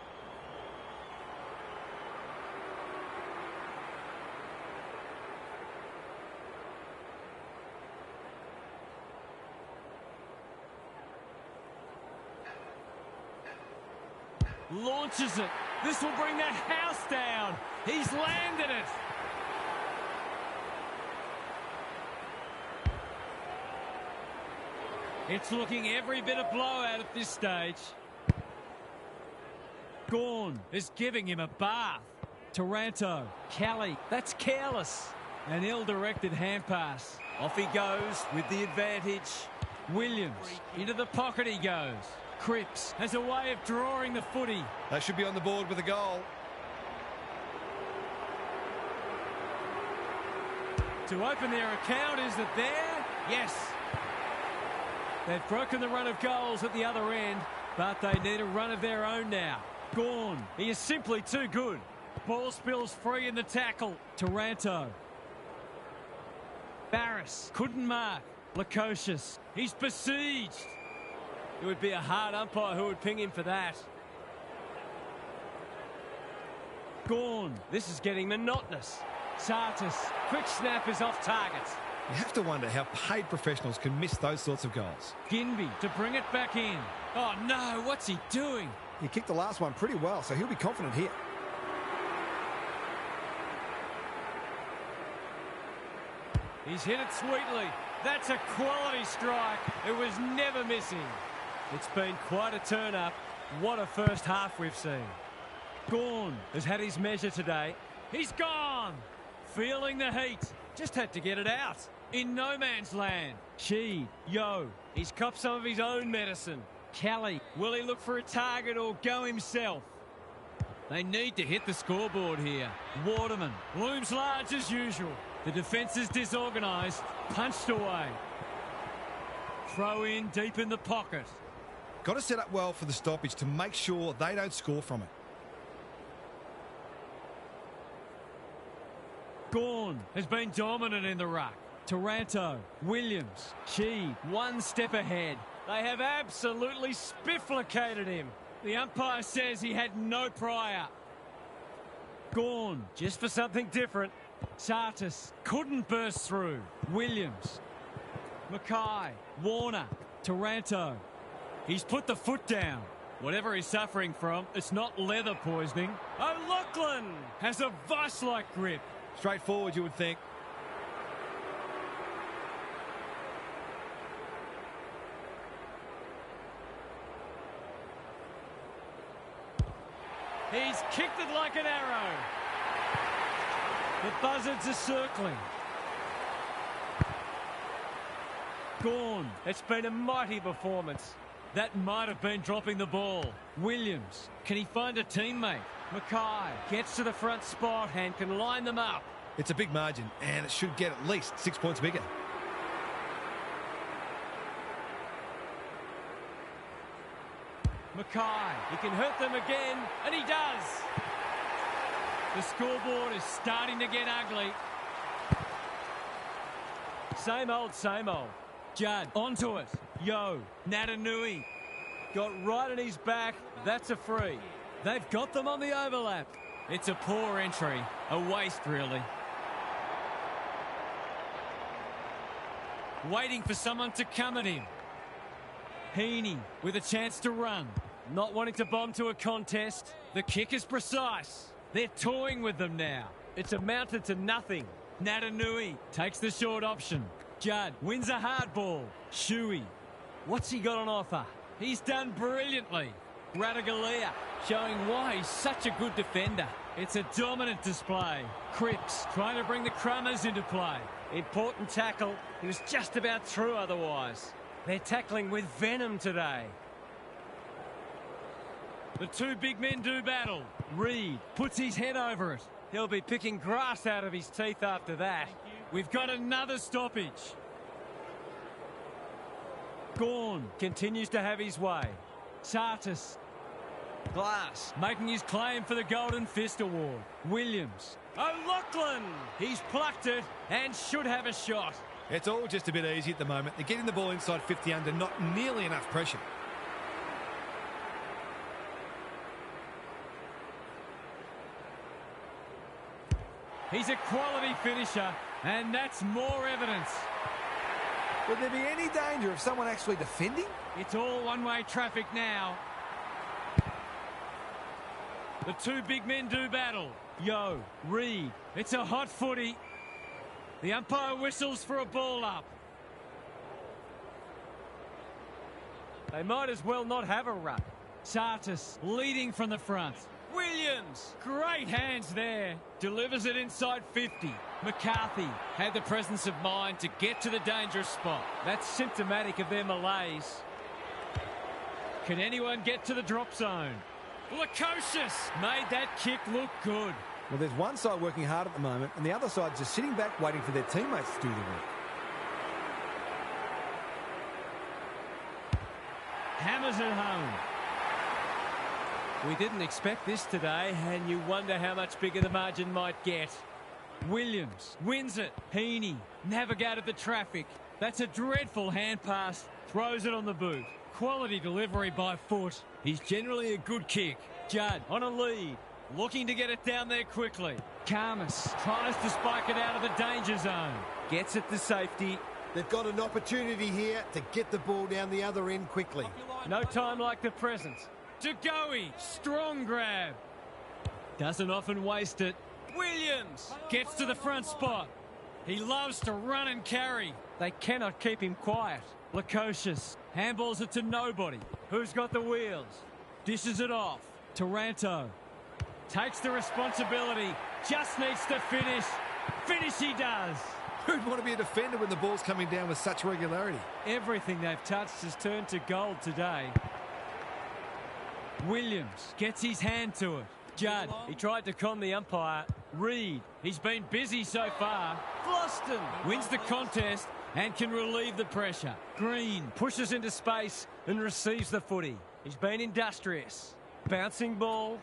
Launches it. This will bring that house down. He's landed it. It's looking every bit of blowout at this stage. Gawn is giving him a bath. Taranto, Kelly, that's careless. An ill-directed hand pass. Off he goes with the advantage. Williams, into the pocket he goes. Cripps has a way of drawing the footy. They should be on the board with a goal. To open their account, is it there? Yes. They've broken the run of goals at the other end, but they need a run of their own now. Gawn, he is simply too good. Ball spills free in the tackle. Taranto. Barris couldn't mark. Lukosius, he's besieged. It would be a hard umpire who would ping him for that. Gawn, this is getting monotonous. Sartis, quick snap is off target. You have to wonder how paid professionals can miss those sorts of goals. Ginby to bring it back in. Oh no, what's he doing? He kicked the last one pretty well, so he'll be confident here. He's hit it sweetly. That's a quality strike. It was never missing. It's been quite a turn-up. What a first half we've seen. Gawn has had his measure today. He's gone. Feeling the heat. Just had to get it out. In no man's land. Sheed, Yo. He's copped some of his own medicine. Kelly, will he look for a target or go himself? They need to hit the scoreboard here. Waterman looms large as usual. The defence is disorganised. Punched away. Throw in deep in the pocket. Got to set up well for the stoppage to make sure they don't score from it. Gawn has been dominant in the ruck. Taranto, Williams, Sheed, one step ahead. They have absolutely spifflicated him. The umpire says he had no prior. Gawn, just for something different. Sartis couldn't burst through. Williams, Mackay, Warner, Taranto. He's put the foot down. Whatever he's suffering from, it's not leather poisoning. O'Loughlin has a vice-like grip. Straightforward, you would think. He's kicked it like an arrow. The buzzards are circling. Gawn, it's been a mighty performance. That might have been dropping the ball. Williams, can he find a teammate? Mackay gets to the front spot and can line them up. It's a big margin, and it should get at least 6 points bigger. Mackay, he can hurt them again, and he does. The scoreboard is starting to get ugly. Same old, same old. Judd, onto it. Yo, Natanui. Got right on his back. That's a free. They've got them on the overlap. It's a poor entry. A waste, really. Waiting for someone to come at him. Heaney with a chance to run. Not wanting to bomb to a contest. The kick is precise. They're toying with them now. It's amounted to nothing. Natanui takes the short option. Judd wins a hard ball. Shuey. What's he got on offer? He's done brilliantly. Ratagalia showing why he's such a good defender. It's a dominant display. Cripps trying to bring the Crummers into play. Important tackle. He was just about through otherwise. They're tackling with venom today. The two big men do battle. Reed puts his head over it. He'll be picking grass out of his teeth after that. We've got another stoppage. Gorn Continues to have his way. Sartis. Glass making his claim for the Golden Fist Award. Williams. O'Loughlin! He's plucked it and should have a shot. It's all just a bit easy at the moment. They're getting the ball inside 50 under, not nearly enough pressure. He's a quality finisher, and that's more evidence. Would there be any danger of someone actually defending? It's all one-way traffic now. The two big men do battle. Yo, Reed. It's a hot footy. The umpire whistles for a ball up. They might as well not have a run. Sartis leading from the front. Williams, great hands there. Delivers it inside 50. McCarthy had the presence of mind to get to the dangerous spot. That's symptomatic of their malaise. Can anyone get to the drop zone? Lukosius made that kick look good. Well, there's one side working hard at the moment, and the other side just sitting back waiting for their teammates to do the work. Hammers it home. We didn't expect this today, and you wonder how much bigger the margin might get. Williams wins it. Heaney navigated the traffic. That's a dreadful hand pass. Throws it on the boot. Quality delivery by foot. He's generally a good kick. Judd on a lead. Looking to get it down there quickly. Karmas tries to spike it out of the danger zone. Gets it to safety. They've got an opportunity here to get the ball down the other end quickly. No time like the present. Tagoe, strong grab. Doesn't often waste it. Williams gets to the front spot. He loves to run and carry. They cannot keep him quiet. Lukosius handballs it to nobody. Who's got the wheels? Dishes it off. Taranto takes the responsibility. Just needs to finish. Finish he does. Who'd want to be a defender when the ball's coming down with such regularity? Everything they've touched has turned to gold today. Williams gets his hand to it. Judd, He tried to con the umpire. Reed, he's been busy so far. Floston wins the contest and can relieve the pressure. Green Pushes into space and receives the footy. He's been industrious. Bouncing ball.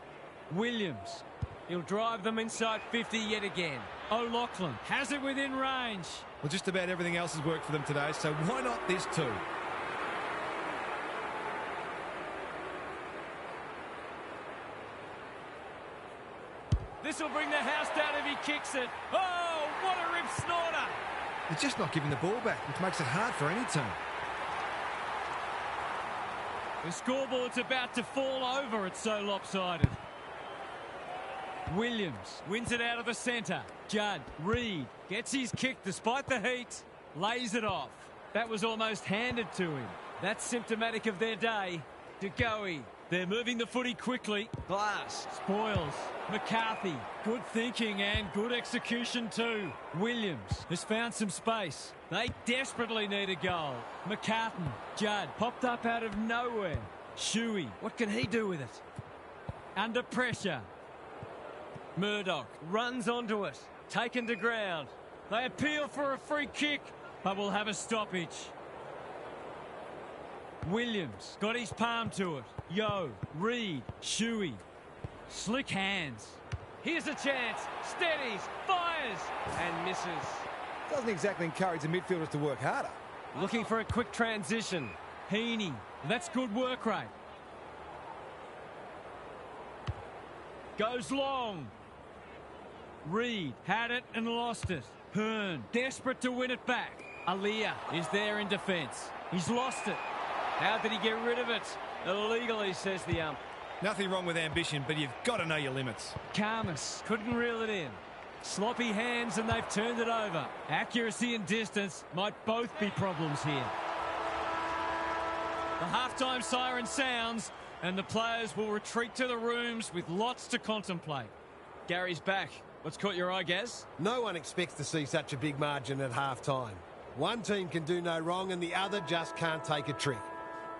Williams. He'll drive them inside 50 yet again. O'Loughlin has it within range. Well, just about everything else has worked for them today, so why not this too? This will bring the house down if he kicks it. Oh, what a rip snorter. They're just not giving the ball back, which makes it hard for any team. The scoreboard's about to fall over. It's so lopsided. Williams wins it out of the centre. Judd, Reed gets his kick despite the heat. Lays it off. That was almost handed to him. That's symptomatic of their day. Tagoe. They're moving the footy quickly. Glass spoils. McCarthy. Good thinking and good execution too. Williams has found some space. They desperately need a goal. McCartan. Judd popped up out of nowhere. Shuey. What can he do with it? Under pressure. Murdoch runs onto it. Taken to ground. They appeal for a free kick, but will have a stoppage. Williams got his palm to it. Yo, Reed, Shuey. Slick hands. Here's a chance. Steadies, fires, and misses. Doesn't exactly encourage the midfielders to work harder. Looking for a quick transition. Heaney. That's good work rate. Goes long. Reed had it and lost it. Hearn, desperate to win it back. Alia is there in defence. He's lost it. How did he get rid of it? Illegally, says the ump. Nothing wrong with ambition, but you've got to know your limits. Karmas couldn't reel it in. Sloppy hands and they've turned it over. Accuracy and distance might both be problems here. The halftime siren sounds and the players will retreat to the rooms with lots to contemplate. Gary's back. What's caught your eye, Gaz? No one expects to see such a big margin at half-time. One team can do no wrong and the other just can't take a trick.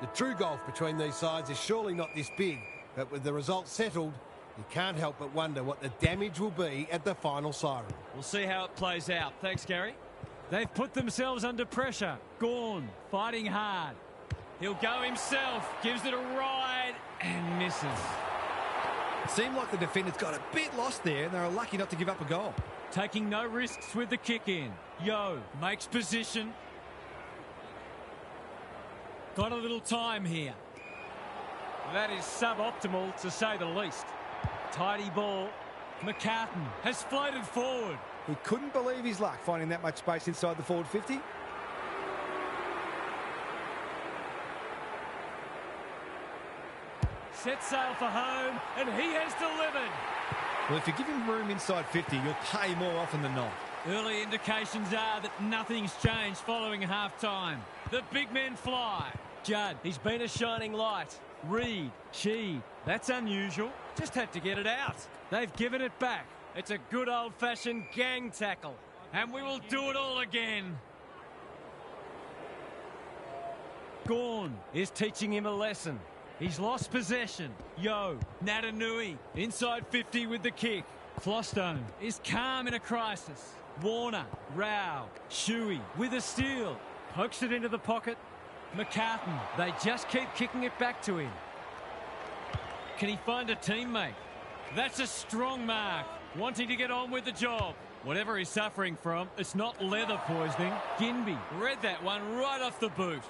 The true gulf between these sides is surely not this big, but with the result settled, you can't help but wonder what the damage will be at the final siren. We'll see how it plays out. Thanks, Gary. They've put themselves under pressure. Gawn fighting hard. He'll go himself, gives it a ride and misses. It seemed like the defenders got a bit lost there and they were lucky not to give up a goal. Taking no risks with the kick in. Yo makes position. Got a little time here. That is suboptimal to say the least. Tidy ball. McCartan has floated forward. He couldn't believe his luck finding that much space inside the forward 50. Set sail for home, and he has delivered. Well, if you give him room inside 50, you'll pay more often than not. Early indications are that nothing's changed following half-time. The big men fly. Judd, he's been a shining light. Reed, Sheed, that's unusual. Just had to get it out. They've given it back. It's a good old-fashioned gang tackle. And we will do it all again. Gawn is teaching him a lesson. He's lost possession. Yo, Natanui inside 50 with the kick. Flostone is calm in a crisis. Warner, Rao, Shuey with a steal. Pokes it into the pocket. McCartan, they just keep kicking it back to him. Can he find a teammate? That's a strong mark. Wanting to get on with the job. Whatever he's suffering from, it's not leather poisoning. Ginby read that one right off the boot.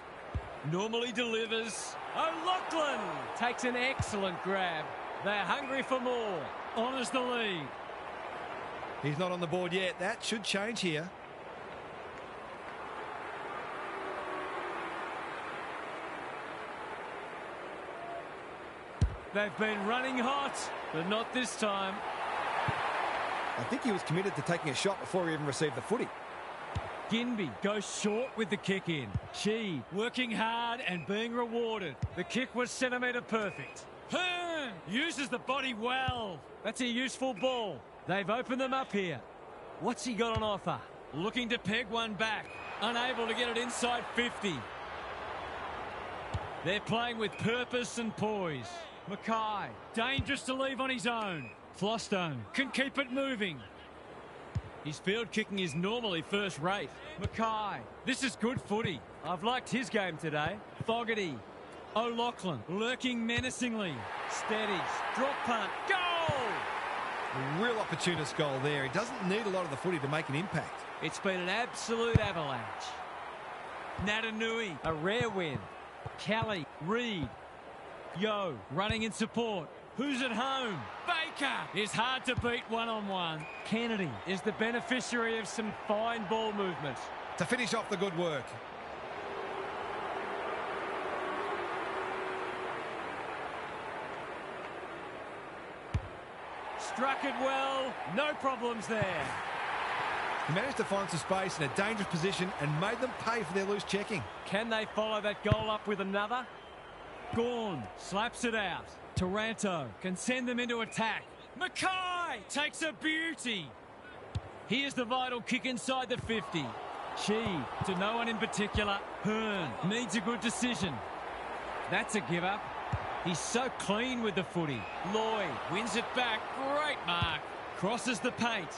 Normally delivers. O'Loughlin takes an excellent grab. They're hungry for more. Honours the lead. He's not on the board yet. That should change here. They've been running hot, but not this time. I think he was committed to taking a shot before he even received the footy. Ginby goes short with the kick in. Sheed working hard and being rewarded. The kick was centimetre perfect. Hearn uses the body well. That's a useful ball. They've opened them up here. What's he got on offer? Looking to peg one back. Unable to get it inside 50. They're playing with purpose and poise. Mackay, dangerous to leave on his own. Flostone can keep it moving. His field kicking is normally first rate. Mackay, this is good footy. I've liked his game today. Fogarty, O'Loughlin lurking menacingly. Steadies, drop punt, goal! A real opportunist goal there. He doesn't need a lot of the footy to make an impact. It's been an absolute avalanche. Natanui, a rare win. Kelly, Reed, Yo running in support. Who's at home? Baker is hard to beat one-on-one. Kennedy is the beneficiary of some fine ball movement. To finish off the good work. Struck it well. No problems there. He managed to find some space in a dangerous position and made them pay for their loose checking. Can they follow that goal up with another? Gawn slaps it out. Taranto can send them into attack. Mackay takes a beauty. Here's the vital kick inside the 50. Sheed to no one in particular. Hearn needs a good decision. That's a give up. He's so clean with the footy. Lloyd wins it back. Great mark. Crosses the paint.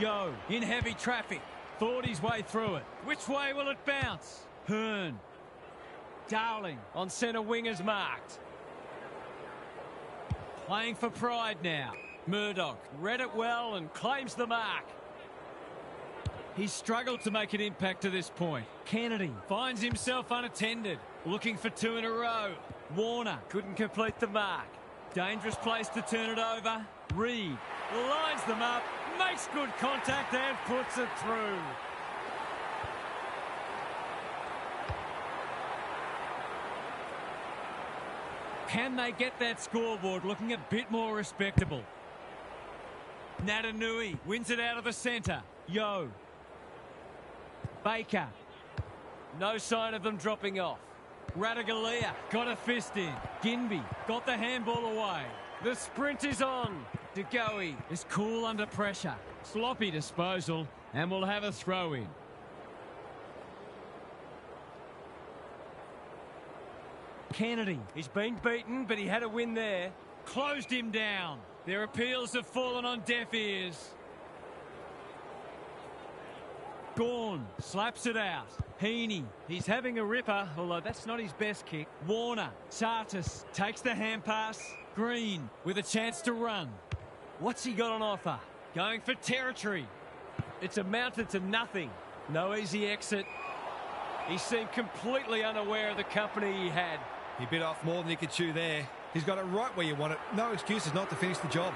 Yo in heavy traffic. Thought his way through it. Which way will it bounce? Hearn. Darling on centre wing is marked. Playing for pride now. Murdoch read it well and claims the mark. He's struggled to make an impact to this point. Kennedy finds himself unattended. Looking for two in a row. Warner couldn't complete the mark. Dangerous place to turn it over. Reed lines them up, makes good contact and puts it through. Can they get that scoreboard looking a bit more respectable? Natanui wins it out of the centre. Yo. Baker. No sign of them dropping off. Ratugolea got a fist in. Ginby got the handball away. The sprint is on. De Goey is cool under pressure. Sloppy disposal, and we'll have a throw in. Kennedy, he's been beaten, but he had a win there. Closed him down. Their appeals have fallen on deaf ears. Gawn slaps it out. Heaney, he's having a ripper, although that's not his best kick. Warner, Sartis takes the hand pass. Green with a chance to run. What's he got on offer? Going for territory. It's amounted to nothing. No easy exit. He seemed completely unaware of the company he had. He bit off more than he could chew there. He's got it right where you want it. No excuses not to finish the job.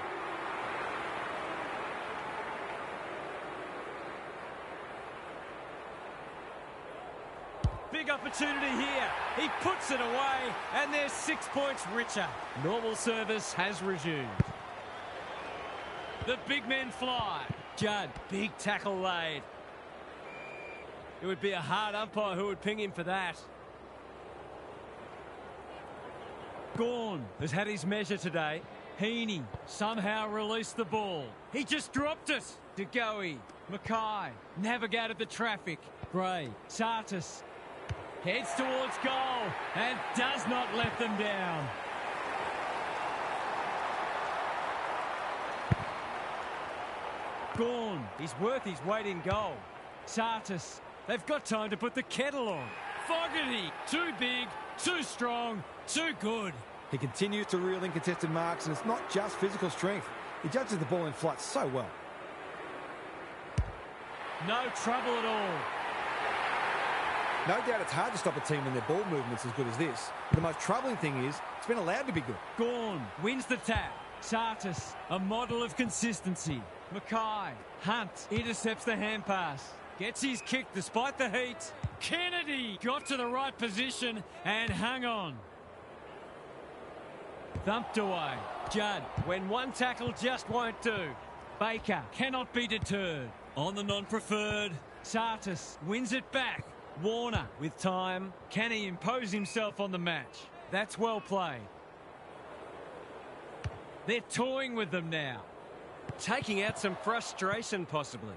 Big opportunity here. He puts it away, and they're 6 points richer. Normal service has resumed. The big men fly. Judd, big tackle laid. It would be a hard umpire who would ping him for that. Gawn has had his measure today. Heaney somehow released the ball. He just dropped it. De Goey, Mackay navigated the traffic. Gray, Sartis heads towards goal and does not let them down. Gawn, he's worth his weight in goal. Sartis, they've got time to put the kettle on. Fogarty, too big, too strong, too good. He continues to reel in contested marks, and it's not just physical strength. He judges the ball in flight so well. No trouble at all. No doubt it's hard to stop a team when their ball movement's as good as this. The most troubling thing is it's been allowed to be good. Gawn wins the tap. Sartis, a model of consistency. Mackay, Hunt intercepts the hand pass. Gets his kick despite the heat. Kennedy got to the right position and hung on. Thumped away. Judd, when one tackle just won't do. Baker cannot be deterred. On the non-preferred, Sartis wins it back. Warner with time. Can he impose himself on the match? That's well played. They're toying with them now. Taking out some frustration possibly.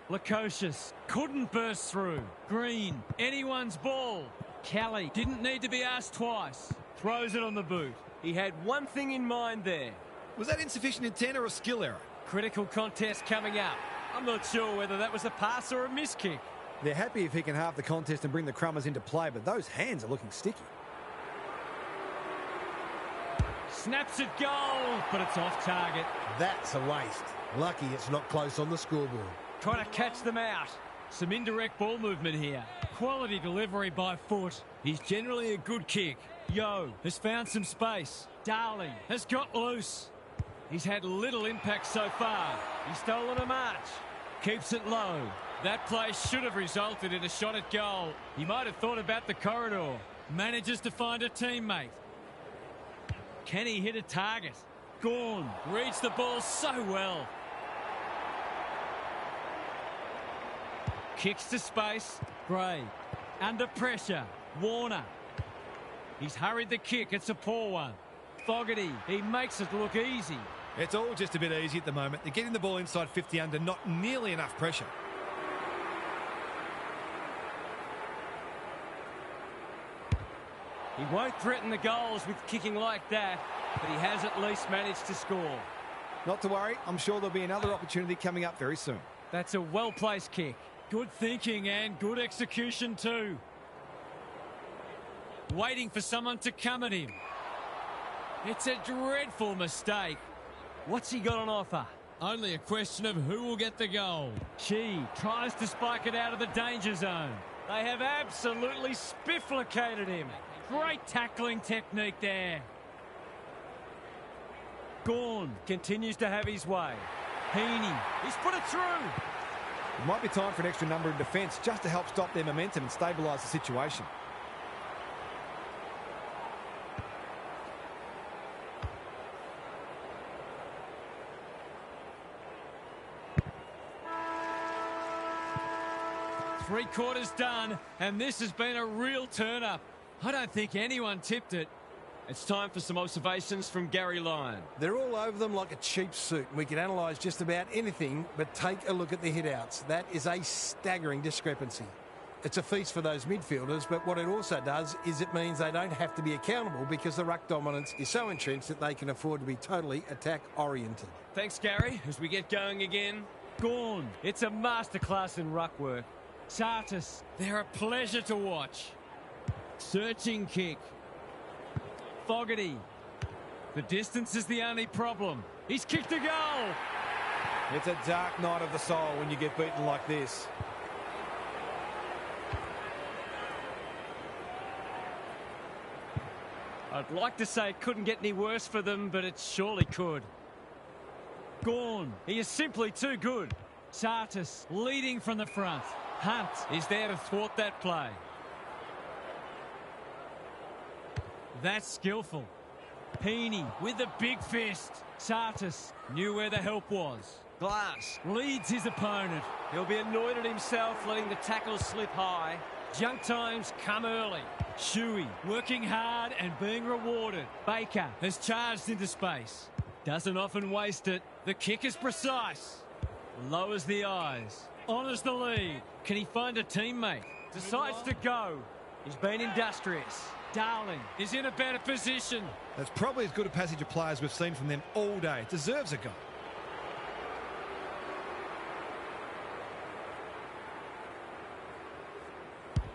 Lukosius couldn't burst through. Green, anyone's ball. Kelly didn't need to be asked twice. Throws it on the boot. He had one thing in mind there. Was that insufficient intent or a skill error? Critical contest coming up. I'm not sure whether that was a pass or a miss kick. They're happy if he can halve the contest and bring the Crummers into play, but those hands are looking sticky. Snaps it goal, but it's off target. That's a waste. Lucky it's not close on the scoreboard. Trying to catch them out. Some indirect ball movement here. Quality delivery by foot. He's generally a good kick. Yo has found some space. Darling has got loose. He's had little impact so far. He's stolen a march. Keeps it low. That play should have resulted in a shot at goal. He might have thought about the corridor. Manages to find a teammate. Can he hit a target? Gawn reads the ball so well. Kicks to space. Gray under pressure. Warner. He's hurried the kick. It's a poor one. Fogarty, he makes it look easy. It's all just a bit easy at the moment. They're getting the ball inside 50 under not nearly enough pressure. He won't threaten the goals with kicking like that, but he has at least managed to score. Not to worry, I'm sure there'll be another opportunity coming up very soon. That's a well-placed kick. Good thinking and good execution too. Waiting for someone to come at him. It's a dreadful mistake. What's he got on offer? Only a question of who will get the goal. She tries to spike it out of the danger zone. They have absolutely spifflicated him. Great tackling technique there. Gawn continues to have his way. Heaney, he's put it through. It might be time for an extra number in defence just to help stop their momentum and stabilise the situation. 3/4 done, and this has been a real turn-up. I don't think anyone tipped it. It's time for some observations from Gary Lyon. They're all over them like a cheap suit. We can analyse just about anything, but take a look at the hit-outs. That is a staggering discrepancy. It's a feast for those midfielders, but what it also does is it means they don't have to be accountable because the ruck dominance is so entrenched that they can afford to be totally attack-oriented. Thanks, Gary. As we get going again. Gorn, it's a masterclass in ruck work. Sartis, they're a pleasure to watch. Searching kick. Fogarty. The distance is the only problem. He's kicked a goal. It's a dark night of the soul when you get beaten like this. I'd like to say it couldn't get any worse for them, but it surely could. Gorn, he is simply too good. Sartis leading from the front. Hunt is there to thwart that play. That's skillful. Heaney with the big fist. Sartis knew where the help was. Glass. Leads his opponent. He'll be annoyed at himself letting the tackle slip high. Junk times come early. Shuey working hard and being rewarded. Baker has charged into space. Doesn't often waste it. The kick is precise. Lowers the eyes. Honours the lead. Can he find a teammate? Decides to go. He's been industrious. Darling is in a better position. That's probably as good a passage of play as we've seen from them all day. Deserves a goal.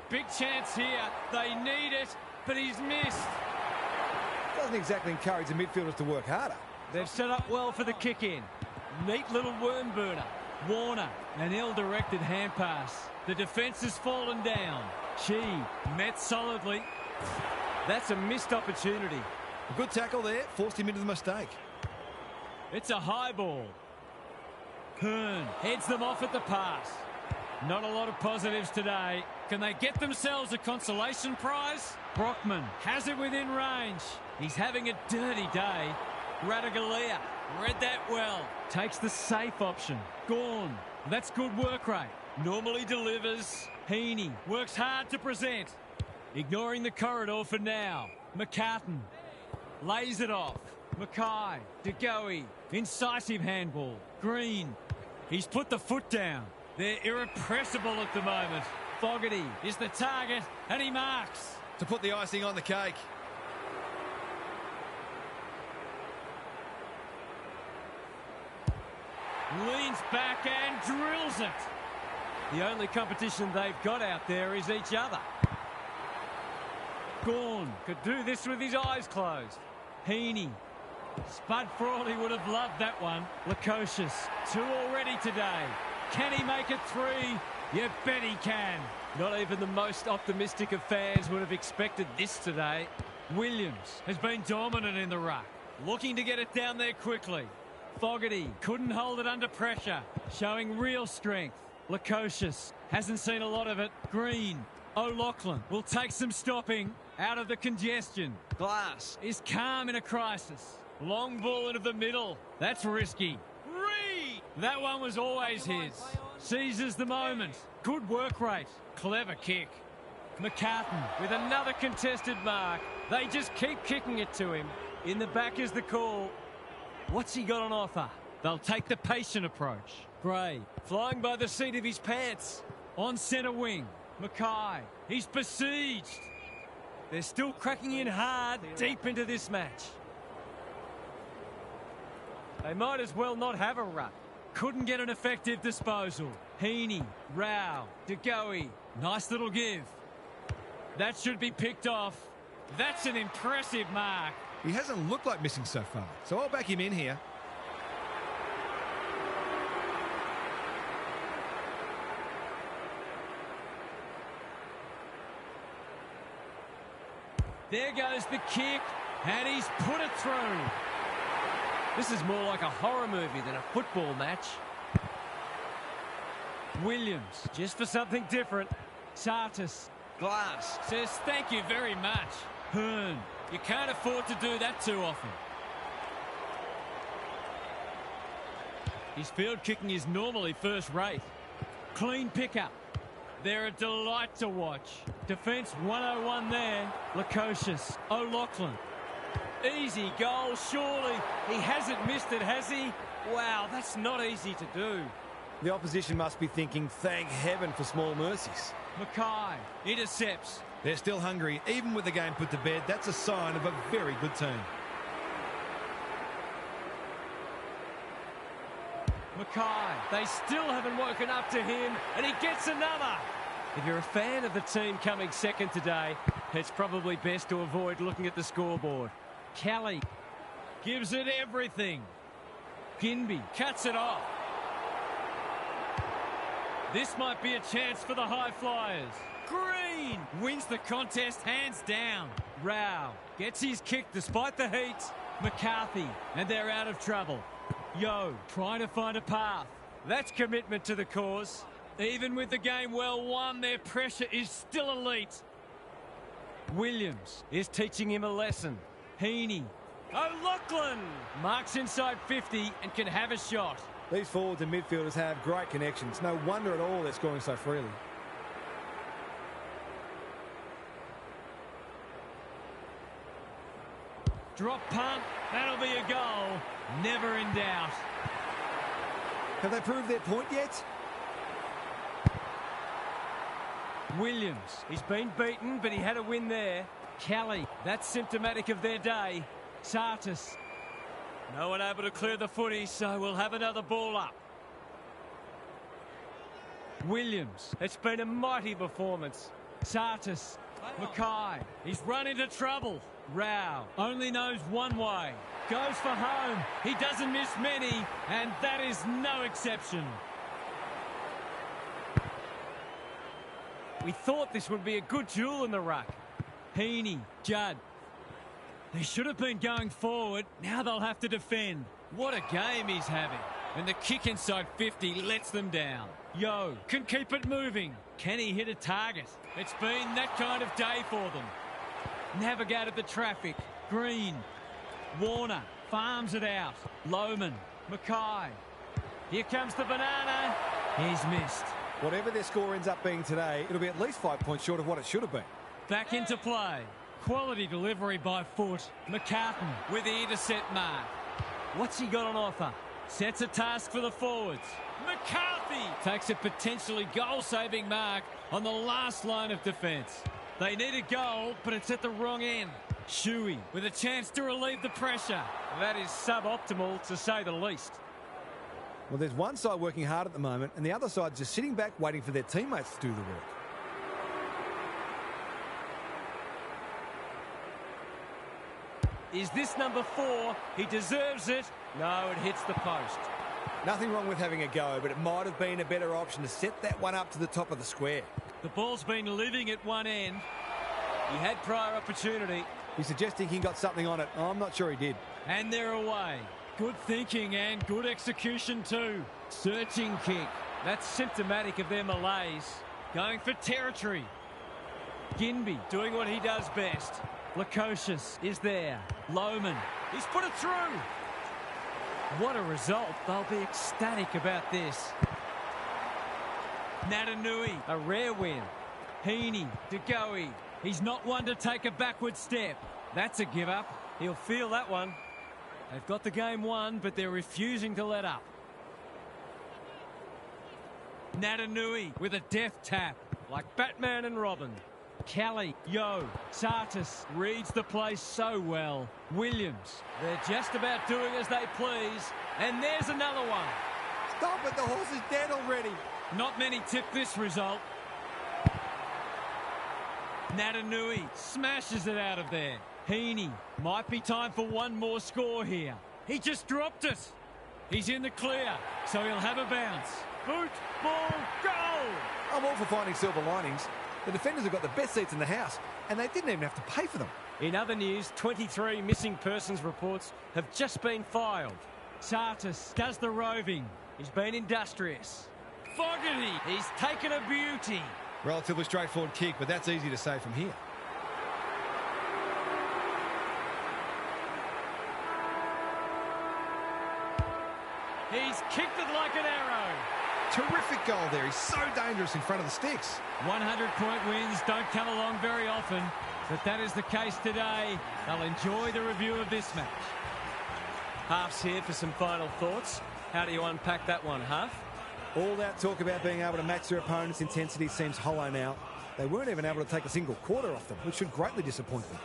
Big chance here. They need it, but he's missed. Doesn't exactly encourage the midfielders to work harder. They've set up well for the kick-in. Neat little worm burner. Warner, an ill-directed hand pass. The defence has fallen down. She met solidly. That's a missed opportunity. A good tackle there. Forced him into the mistake. It's a high ball. Hearn heads them off at the pass. Not a lot of positives today. Can they get themselves a consolation prize? Brockman has it within range. He's having a dirty day. Radaglia read that well. Takes the safe option. Gorn, that's good work rate. Normally delivers. Heaney works hard to present. Ignoring the corridor for now. McCartan lays it off. Mackay, DeGoey, incisive handball. Green, he's put the foot down. They're irrepressible at the moment. Fogarty is the target, and he marks. To put the icing on the cake. Leans back and drills it. The only competition they've got out there is each other. Gorn could do this with his eyes closed. Heaney. Spud Frawley would have loved that one. Lukosius, 2 already today. Can he make it 3? You bet he can. Not even the most optimistic of fans would have expected this today. Williams has been dominant in the ruck. Looking to get it down there quickly. Fogarty couldn't hold it under pressure. Showing real strength. Lukosius hasn't seen a lot of it. Green. O'Loughlin will take some stopping out of the congestion. Glass is calm in a crisis. Long ball into the middle. That's risky. Reed! That one was always his. Seizes the moment. Good work rate. Clever kick. McCartan with another contested mark. They just keep kicking it to him. In the back is the call. What's he got on offer? They'll take the patient approach. Gray flying by the seat of his pants. On centre wing. Mackay. He's besieged. They're still cracking in hard deep into this match. They might as well not have a run. Couldn't get an effective disposal. Heaney, Rao, DeGoey. Nice little give. That should be picked off. That's an impressive mark. He hasn't looked like missing so far, so I'll back him in here. There goes the kick, and he's put it through. This is more like a horror movie than a football match. Williams, just for something different. Sartis. Glass Says thank you very much. Hearn. You can't afford to do that too often. His field kicking is normally first rate. Clean pickup. They're a delight to watch. Defence 101 there. Lukosius, O'Loughlin. Easy goal, surely. He hasn't missed it, has he? Wow, that's not easy to do. The opposition must be thinking, thank heaven for small mercies. Mackay intercepts. They're still hungry. Even with the game put to bed, that's a sign of a very good team. Mackay, they still haven't woken up to him, and he gets another. If you're a fan of the team coming second today, it's probably best to avoid looking at the scoreboard. Kelly gives it everything. Ginby cuts it off. This might be a chance for the high flyers. Green wins the contest hands down. Rao gets his kick despite the heat. McCarthy, and they're out of trouble. Yo, trying to find a path. That's commitment to the cause. Even with the game well won, their pressure is still elite. Williams is teaching him a lesson. Heaney. O'Loughlin marks inside 50 and can have a shot. These forwards and midfielders have great connections. No wonder at all they're scoring so freely. Drop punt. That'll be a goal. Never in doubt. Have they proved their point yet? Williams. He's been beaten, but he had a win there. Kelly. That's symptomatic of their day. Sartis. No one able to clear the footy, so we'll have another ball up. Williams. It's been a mighty performance. Sartis. Mackay. He's run into trouble. Rao only knows one way. Goes for home. He doesn't miss many, and that is no exception. We thought this would be a good duel in the ruck. Heaney, Judd. They should have been going forward. Now they'll have to defend. What a game he's having. And the kick inside 50 lets them down. Yo can keep it moving. Can he hit a target? It's been that kind of day for them. Navigated the traffic. Green. Warner farms it out. Lohman. Mackay. Here comes the banana. He's missed. Whatever their score ends up being today, it'll be at least 5 points short of what it should have been. Back into play. Quality delivery by foot. McCartan with the intercept mark. What's he got on offer? Sets a task for the forwards. McCarthy takes a potentially goal-saving mark on the last line of defence. They need a goal, but it's at the wrong end. Shuey with a chance to relieve the pressure. That is suboptimal, to say the least. Well, there's one side working hard at the moment, and the other side just sitting back waiting for their teammates to do the work. Is this number 4? He deserves it. No, it hits the post. Nothing wrong with having a go, but it might have been a better option to set that one up to the top of the square. The ball's been living at one end. He had prior opportunity. He's suggesting he got something on it. I'm not sure he did. And they're away. Good thinking and good execution too. Searching kick. That's symptomatic of their malaise. Going for territory. Ginby doing what he does best. Lukosius is there. Lohman. He's put it through. What a result. They'll be ecstatic about this. Natanui, a rare win. Heaney, DeGoey. He's not one to take a backward step. That's a give up. He'll feel that one. They've got the game won, but they're refusing to let up. Natanui with a deft tap, like Batman and Robin. Kelly, Yo, Sartis reads the play so well. Williams, they're just about doing as they please. And there's another one. Stop it, the horse is dead already. Not many tip this result. Natanui smashes it out of there. Heaney, might be time for one more score here. He just dropped it. He's in the clear, so he'll have a bounce. Boot, ball, goal! I'm all for finding silver linings. The defenders have got the best seats in the house, and they didn't even have to pay for them. In other news, 23 missing persons reports have just been filed. Sartis does the roving. He's been industrious. Fogarty, he's taken a beauty. Relatively straightforward kick, but that's easy to say from here. He's kicked it like an arrow. Terrific goal there. He's so dangerous in front of the sticks. 100-point wins don't come along very often, but that is the case today. They'll enjoy the review of this match. Half's here for some final thoughts. How do you unpack that one, Half? All that talk about being able to match their opponent's intensity seems hollow now. They weren't even able to take a single quarter off them, which should greatly disappoint them.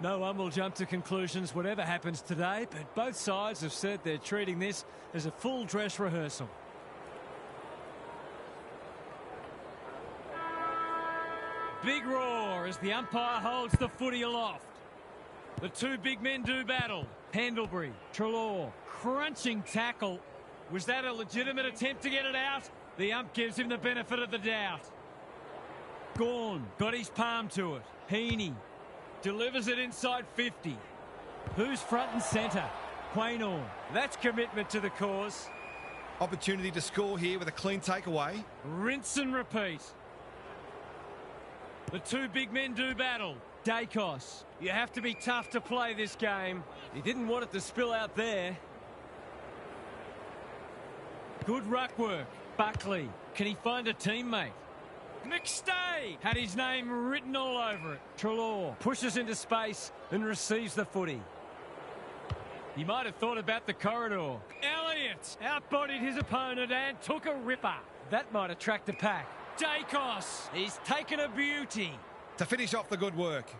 No one will jump to conclusions whatever happens today, but both sides have said they're treating this as a full dress rehearsal. Big roar as the umpire holds the footy aloft. The two big men do battle. Pendlebury, Treloar, crunching tackle. Was that a legitimate attempt to get it out? The ump gives him the benefit of the doubt. Gawn got his palm to it. Heaney delivers it inside 50. Who's front and centre? Quaynor. That's commitment to the cause. Opportunity to score here with a clean takeaway. Rinse and repeat. The two big men do battle. Dacos, you have to be tough to play this game. He didn't want it to spill out there. Good ruck work. Buckley, can he find a teammate? McStay had his name written all over it. Treloar pushes into space and receives the footy. He might have thought about the corridor. Elliott outbodied his opponent and took a ripper. That might attract the pack. Dacos, he's taken a beauty. To finish off the good work.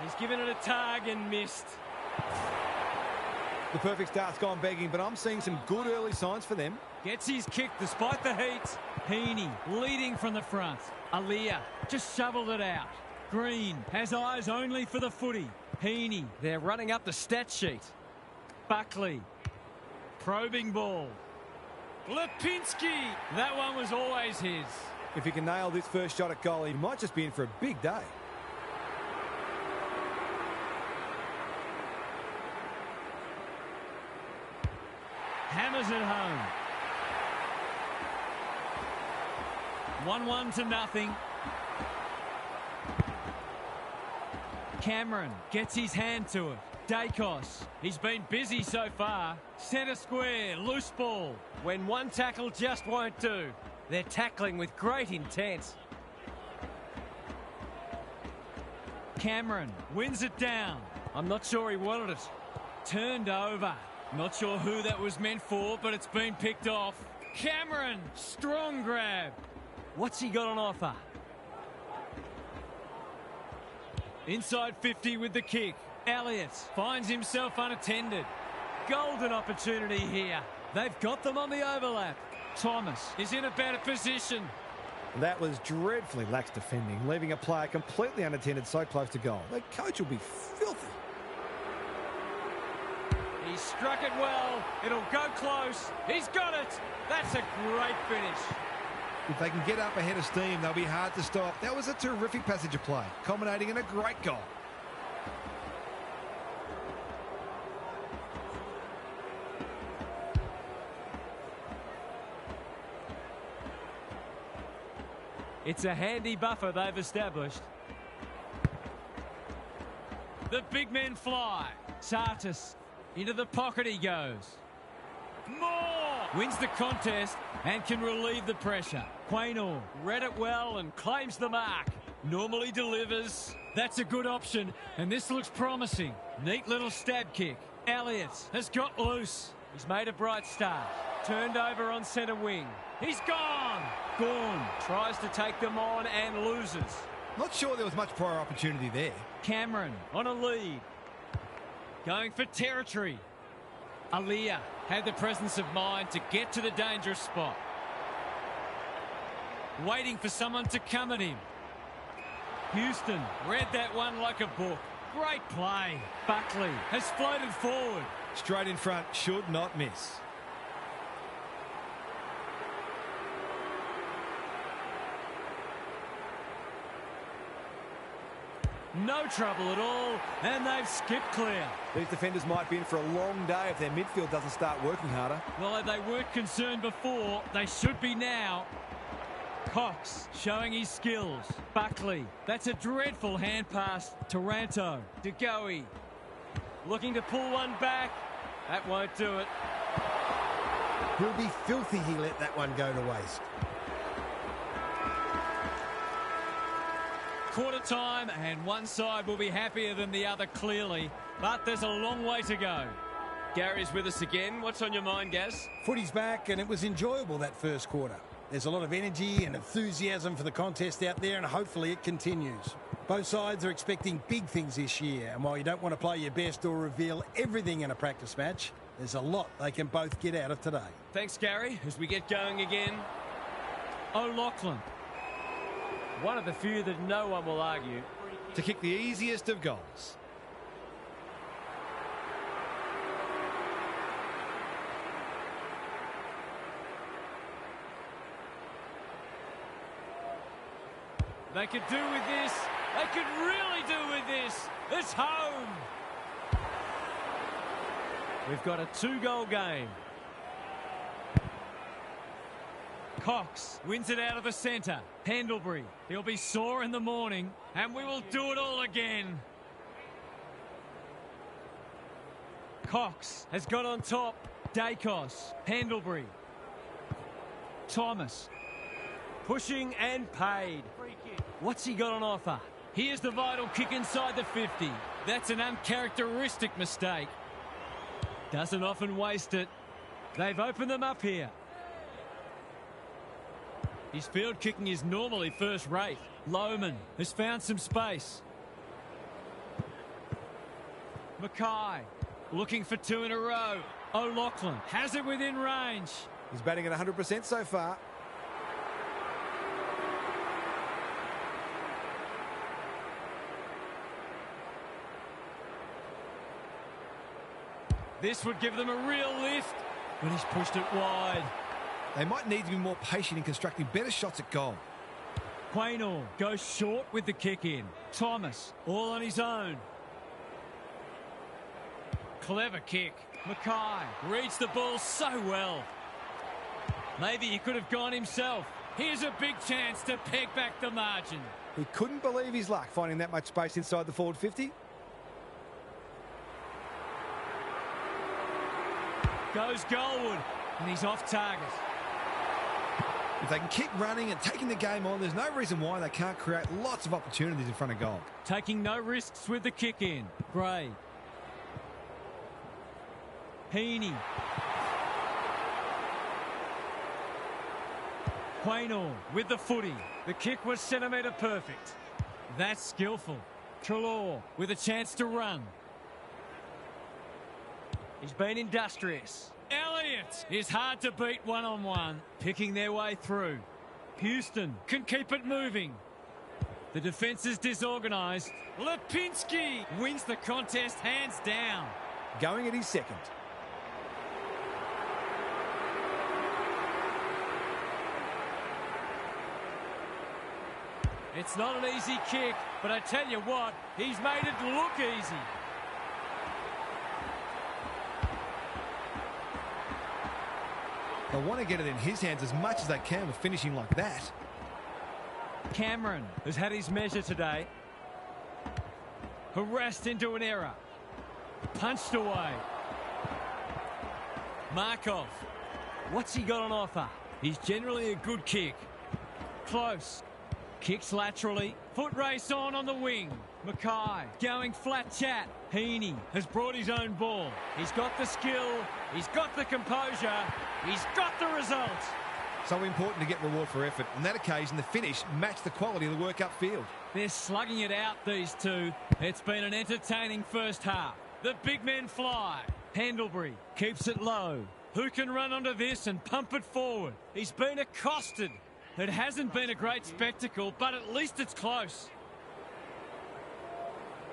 He's given it a tug and missed. The perfect start's gone begging, but I'm seeing some good early signs for them. Gets his kick despite the heat. Heaney leading from the front. Aaliyah just shoveled it out. Green has eyes only for the footy. Heaney, they're running up the stat sheet. Buckley, probing ball. Lipinski, that one was always his. If he can nail this first shot at goal, he might just be in for a big day. Hammers it home. 1-1 to nothing. Cameron gets his hand to it. Dacos, he's been busy so far. Centre square, loose ball. When one tackle just won't do. They're tackling with great intent. Cameron wins it down. I'm not sure he wanted it. Turned over. Not sure who that was meant for, but it's been picked off. Cameron, strong grab. What's he got on offer? Inside 50 with the kick. Elliott finds himself unattended. Golden opportunity here. They've got them on the overlap. Thomas is in a better position. That was dreadfully lax defending, leaving a player completely unattended so close to goal. The coach will be filthy. He struck it well. It'll go close. He's got it. That's a great finish. If they can get up ahead of steam, they'll be hard to stop. That was a terrific passage of play, culminating in a great goal. It's a handy buffer they've established. The big men fly. Sartis into the pocket he goes. Moore wins the contest and can relieve the pressure. Quaynor read it well and claims the mark. Normally delivers. That's a good option, and this looks promising. Neat little stab kick. Elliott has got loose. He's made a bright start. Turned over on centre wing. He's gone. Gorn tries to take them on and loses. Not sure there was much prior opportunity there. Cameron on a lead. Going for territory. Aaliyah had the presence of mind to get to the dangerous spot. Waiting for someone to come at him. Houston read that one like a book. Great play. Buckley has floated forward. Straight in front, should not miss. No trouble at all, and they've skipped clear. These defenders might be in for a long day if their midfield doesn't start working harder. Well, they weren't concerned before. They should be now. Cox showing his skills. Buckley, that's a dreadful hand pass. Taranto, DeGoey, looking to pull one back. That won't do it. He'll be filthy he let that one go to waste. Quarter time, and one side will be happier than the other, clearly. But there's a long way to go. Gary's with us again. What's on your mind, Gaz? Footy's back, and it was enjoyable that first quarter. There's a lot of energy and enthusiasm for the contest out there, and hopefully it continues. Both sides are expecting big things this year, and while you don't want to play your best or reveal everything in a practice match, there's a lot they can both get out of today. Thanks, Gary. As we get going again, O'Loughlin. One of the few that no one will argue. To kick the easiest of goals. They could do with this. They could really do with this. There's It's home. We've got a 2-goal game. Cox wins it out of the centre. Pendlebury, he'll be sore in the morning, and we will do it all again. Cox has got on top. Dacos, Pendlebury, Thomas, pushing and paid. What's he got on offer? Here's the vital kick inside the 50. That's an uncharacteristic mistake. Doesn't often waste it. They've opened them up here. His field kicking is normally first rate. Lohman has found some space. Mackay looking for 2 in a row. O'Loughlin has it within range. He's batting at 100% so far. This would give them a real lift, but he's pushed it wide. They might need to be more patient in constructing better shots at goal. Quaynor goes short with the kick in. Thomas all on his own. Clever kick. Mackay reads the ball so well. Maybe he could have gone himself. Here's a big chance to peg back the margin. He couldn't believe his luck finding that much space inside the forward 50. Goes goalward, and he's off target. If they can keep running and taking the game on, there's no reason why they can't create lots of opportunities in front of goal. Taking no risks with the kick in. Gray. Heaney. Quaynor with the footy. The kick was centimetre perfect. That's skillful. Trelaw with a chance to run. He's been industrious. Elliott is hard to beat one-on-one. Picking their way through. Houston can keep it moving. The defence is disorganised. Lipinski wins the contest hands down. Going at his second. It's not an easy kick, but I tell you what, he's made it look easy. They want to get it in his hands as much as they can with finishing like that. Cameron has had his measure today. Harassed into an error. Punched away. Markov. What's he got on offer? He's generally a good kick. Close. Kicks laterally. Foot race on the wing. Mackay going flat chat. Heaney has brought his own ball. He's got the skill. He's got the composure. He's got the result. So important to get reward for effort. On that occasion, the finish matched the quality of the work upfield. They're slugging it out, these two. It's been an entertaining first half. The big men fly. Pendlebury keeps it low. Who can run onto this and pump it forward? He's been accosted. It hasn't been a great spectacle, but at least it's close.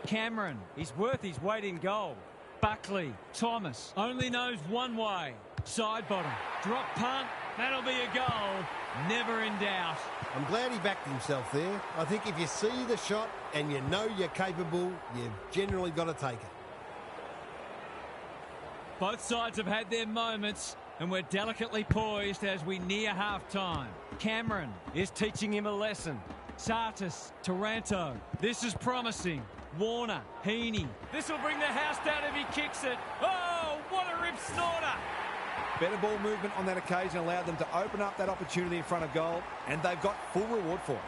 Cameron, he's worth his weight in gold. Buckley, Thomas, only knows one way. Side bottom, drop punt, that'll be a goal. Never in doubt. I'm glad he backed himself there. I think if you see the shot and you know you're capable, you've generally got to take it. Both sides have had their moments, and we're delicately poised as we near half-time. Cameron is teaching him a lesson. Sartis, Taranto. This is promising. Warner, Heaney. This will bring the house down if he kicks it. Oh, what a rip snorter. Better ball movement on that occasion allowed them to open up that opportunity in front of goal, and they've got full reward for it.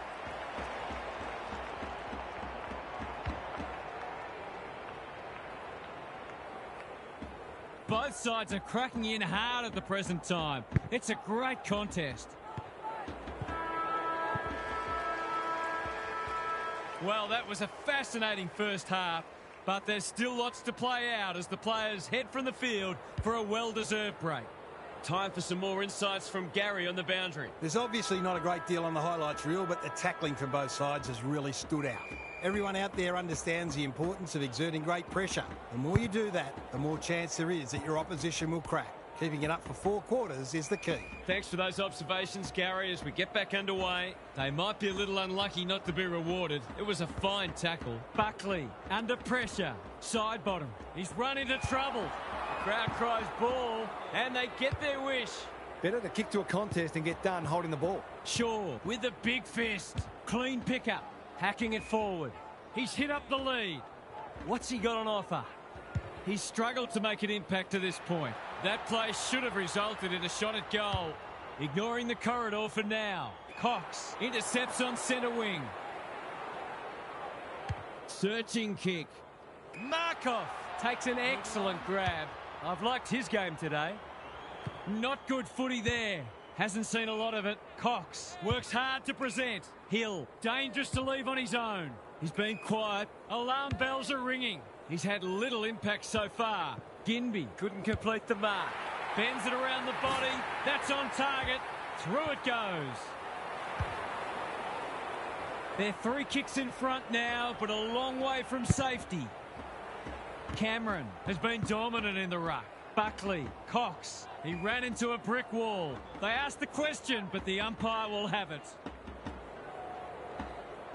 Both sides are cracking in hard at the present time. It's a great contest. Well, that was a fascinating first half, but there's still lots to play out as the players head from the field for a well-deserved break. Time for some more insights from Gary on the boundary. There's obviously not a great deal on the highlights reel, but the tackling from both sides has really stood out. Everyone out there understands the importance of exerting great pressure. The more you do that, the more chance there is that your opposition will crack. Keeping it up for 4 quarters is the key. Thanks for those observations, Gary. As we get back underway, they might be a little unlucky not to be rewarded. It was a fine tackle. Buckley under pressure. Side bottom. He's run into trouble. The crowd cries ball and they get their wish. Better to kick to a contest and get done holding the ball. Shaw with a big fist. Clean pickup. Hacking it forward. He's hit up the lead. What's he got on offer? He's struggled to make an impact to this point. That play should have resulted in a shot at goal. Ignoring the corridor for now. Cox intercepts on centre wing. Searching kick. Markov takes an excellent grab. I've liked his game today. Not good footy there. Hasn't seen a lot of it. Cox works hard to present. Hill, dangerous to leave on his own. He's been quiet. Alarm bells are ringing. He's had little impact so far. Ginby couldn't complete the mark. Bends it around the body. That's on target. Through it goes. They're 3 kicks in front now, but a long way from safety. Cameron has been dominant in the ruck. Buckley, Cox, he ran into a brick wall. They asked the question, but the umpire will have it.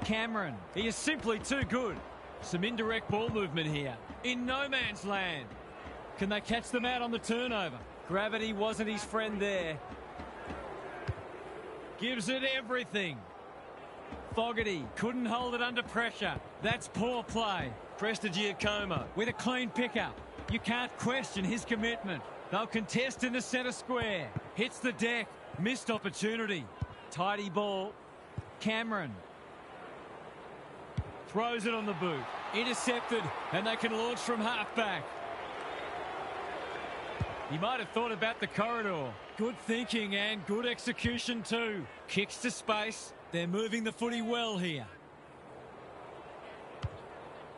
Cameron, he is simply too good. Some indirect ball movement here. In no man's land. Can they catch them out on the turnover? Gravity wasn't his friend there. Gives it everything. Fogarty couldn't hold it under pressure. That's poor play. Prestigiacomo with a clean pickup. You can't question his commitment. They'll contest in the centre square. Hits the deck. Missed opportunity. Tidy ball. Cameron. Throws it on the boot. Intercepted, and they can launch from halfback. He might have thought about the corridor. Good thinking and good execution too. Kicks to space. They're moving the footy well here.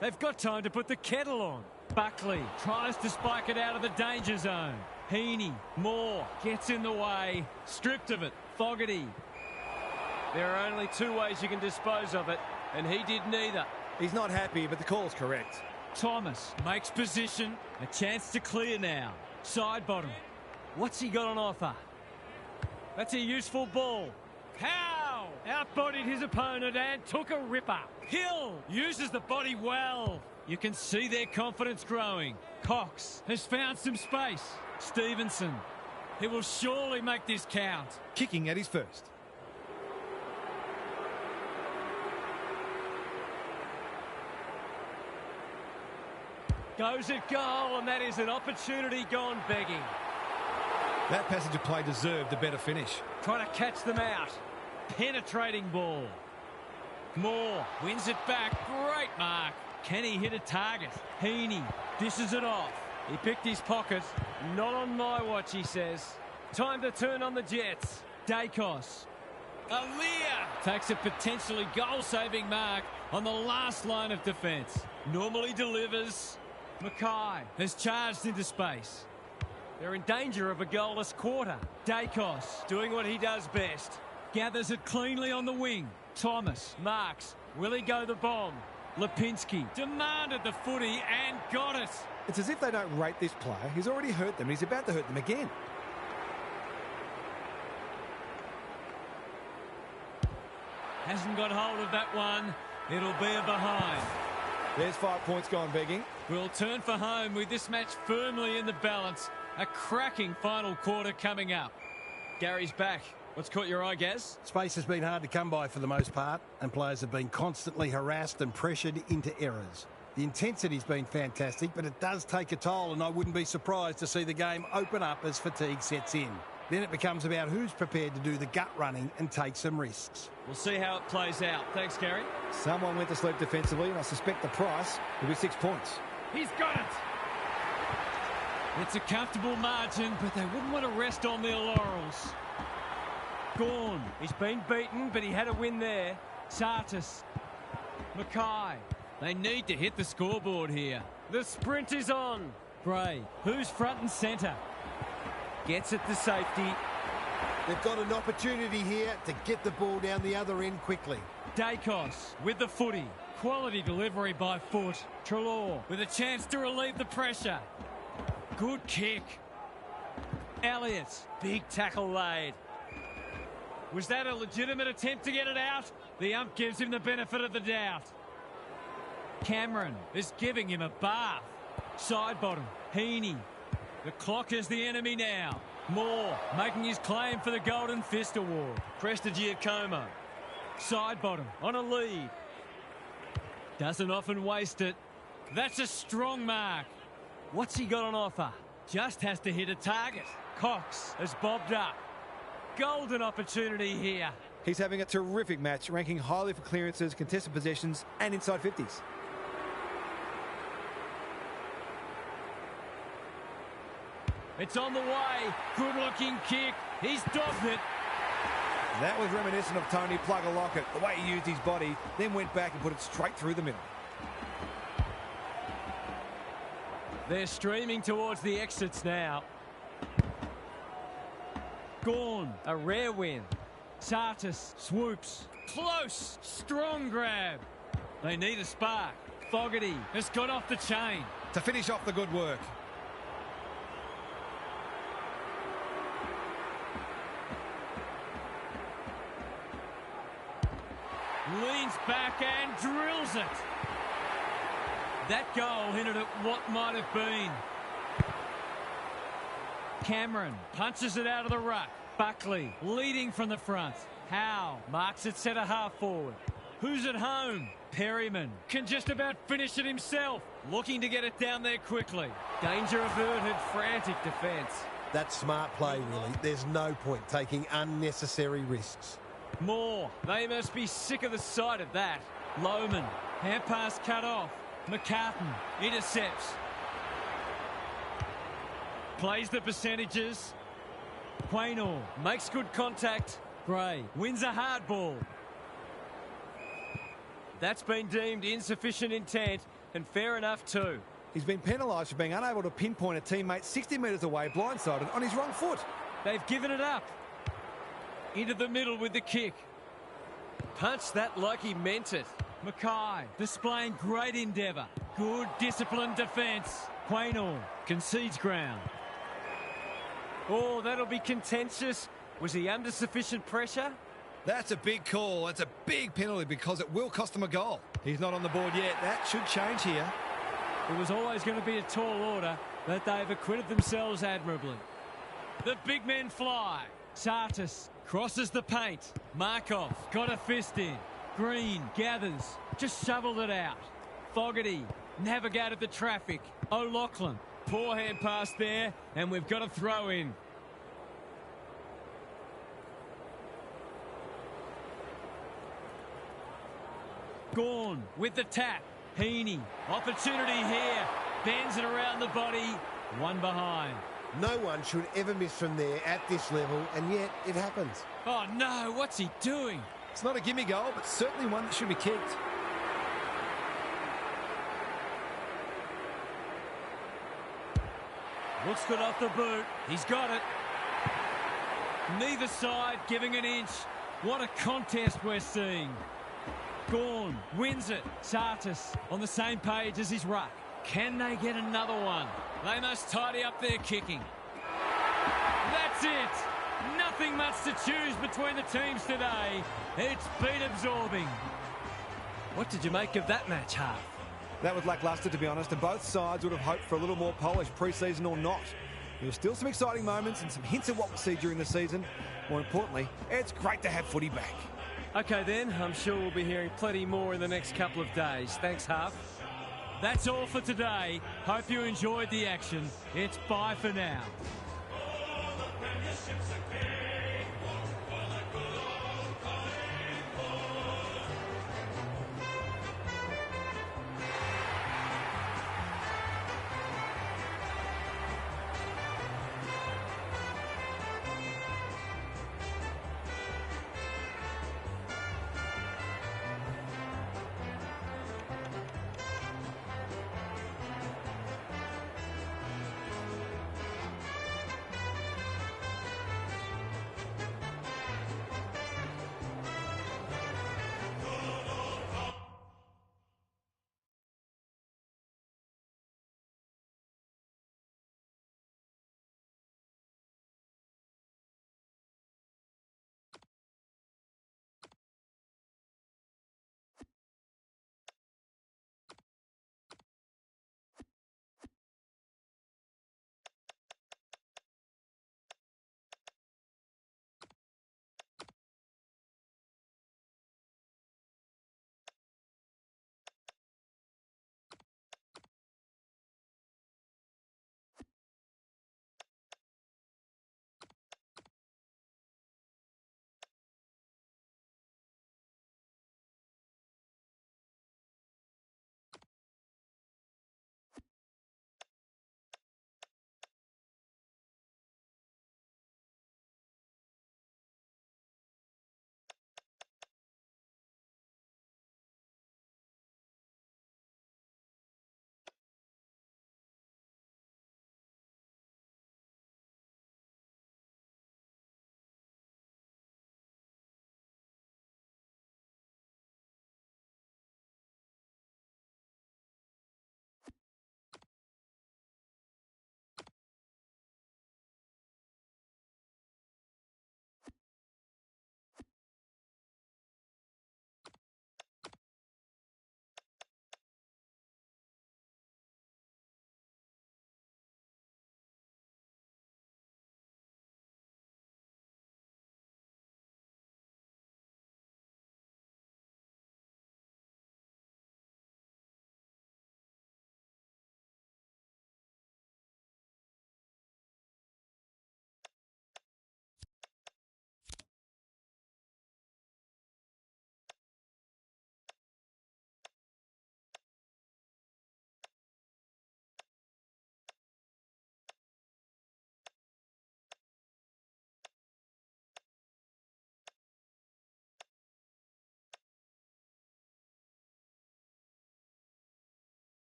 They've got time to put the kettle on. Buckley tries to spike it out of the danger zone. Heaney, Moore, gets in the way. Stripped of it. Fogarty. There are only 2 ways you can dispose of it, and he did neither. He's not happy, but the call's correct. Thomas makes position. A chance to clear now. Side bottom. What's he got on offer? That's a useful ball. Howe outbodied his opponent and took a ripper. Hill uses the body well. You can see their confidence growing. Cox has found some space. Stevenson. He will surely make this count. Kicking at his first. Goes at goal, and that is an opportunity gone begging. That passage of play deserved a better finish. Trying to catch them out. Penetrating ball. Moore wins it back. Great mark. Can he hit a target? Heaney dishes it off. He picked his pocket. Not on my watch, he says. Time to turn on the Jets. Dacos. Aaliyah takes a potentially goal-saving mark on the last line of defence. Normally delivers. Mackay has charged into space. They're in danger of a goalless quarter. Dacos doing what he does best. Gathers it cleanly on the wing. Thomas marks. Will he go the bomb? Lipinski demanded the footy and got it. It's as if they don't rate this player. He's already hurt them. He's about to hurt them again. Hasn't got hold of that one. It'll be a behind. There's 5 points gone begging. We'll turn for home with this match firmly in the balance. A cracking final quarter coming up. Gary's back. What's caught your eye, Gaz? Space has been hard to come by for the most part, and players have been constantly harassed and pressured into errors. The intensity's been fantastic, but it does take a toll, and I wouldn't be surprised to see the game open up as fatigue sets in. Then it becomes about who's prepared to do the gut running and take some risks. We'll see how it plays out. Thanks, Gary. Someone went to sleep defensively, and I suspect the price will be 6 points. He's got it. It's a comfortable margin, but they wouldn't want to rest on their laurels. Gawn. He's been beaten, but he had a win there. Sartis. Mackay. They need to hit the scoreboard here. The sprint is on. Bray, who's front and centre? Gets it to safety. They've got an opportunity here to get the ball down the other end quickly. Dacos with the footy. Quality delivery by foot. Treloar with a chance to relieve the pressure. Good kick. Elliott, big tackle laid. Was that a legitimate attempt to get it out? The ump gives him the benefit of the doubt. Cameron is giving him a bath. Side bottom, Heaney. The clock is the enemy now. Moore making his claim for the Golden Fist Award. Prestigiacomo. Side bottom on a lead. Doesn't often waste it. That's a strong mark. What's he got on offer? Just has to hit a target. Cox has bobbed up. Golden opportunity here. He's having a terrific match, ranking highly for clearances, contested possessions and inside 50s. It's on the way. Good-looking kick. He's dogged it. That was reminiscent of Tony Plugger-Lockett, the way he used his body, then went back and put it straight through the middle. They're streaming towards the exits now. Gorn, a rare win. Sartis swoops. Close. Strong grab. They need a spark. Fogarty has got off the chain. To finish off the good work. Leans back and drills it. That goal hinted at what might have been. Cameron punches it out of the ruck. Buckley leading from the front. Howe marks it centre half forward. Who's at home? Perryman can just about finish it himself. Looking to get it down there quickly. Danger averted, frantic defence. That's smart play, really. There's no point taking unnecessary risks. Moore, they must be sick of the sight of that. Lohman, hand pass cut off. McCartan intercepts. Plays the percentages. Quaynor makes good contact. Gray wins a hard ball. That's been deemed insufficient intent, and fair enough too. He's been penalised for being unable to pinpoint a teammate 60 metres away, blindsided, on his wrong foot. They've given it up. Into the middle with the kick. Punched that like he meant it. Mackay displaying great endeavour. Good disciplined defence. Quaynor concedes ground. Oh, that'll be contentious. Was he under sufficient pressure? That's a big call. That's a big penalty because it will cost them a goal. He's not on the board yet. That should change here. It was always going to be a tall order, but they've acquitted themselves admirably. The big men fly. Sartis crosses the paint. Markov got a fist in. Green gathers. Just shoveled it out. Fogarty navigated the traffic. O'Loughlin. Poor hand pass there, and we've got a throw in. Gorn with the tap. Heaney. Opportunity here. Bends it around the body. One behind. No one should ever miss from there at this level, and yet it happens. Oh no, what's he doing? It's not a gimme goal, but certainly one that should be kicked. Looks good off the boot. He's got it. Neither side giving an inch. What a contest we're seeing. Gorn wins it. Sartis on the same page as his ruck. Can they get another one? They must tidy up their kicking. That's it. Nothing much to choose between the teams today. It's been absorbing. What did you make of that match, Half? That was lacklustre, to be honest, and both sides would have hoped for a little more polish, pre-season or not. There were still some exciting moments and some hints of what we'll see during the season. More importantly, it's great to have footy back. OK then, I'm sure we'll be hearing plenty more in the next couple of days. Thanks, Half. That's all for today. Hope you enjoyed the action. It's bye for now.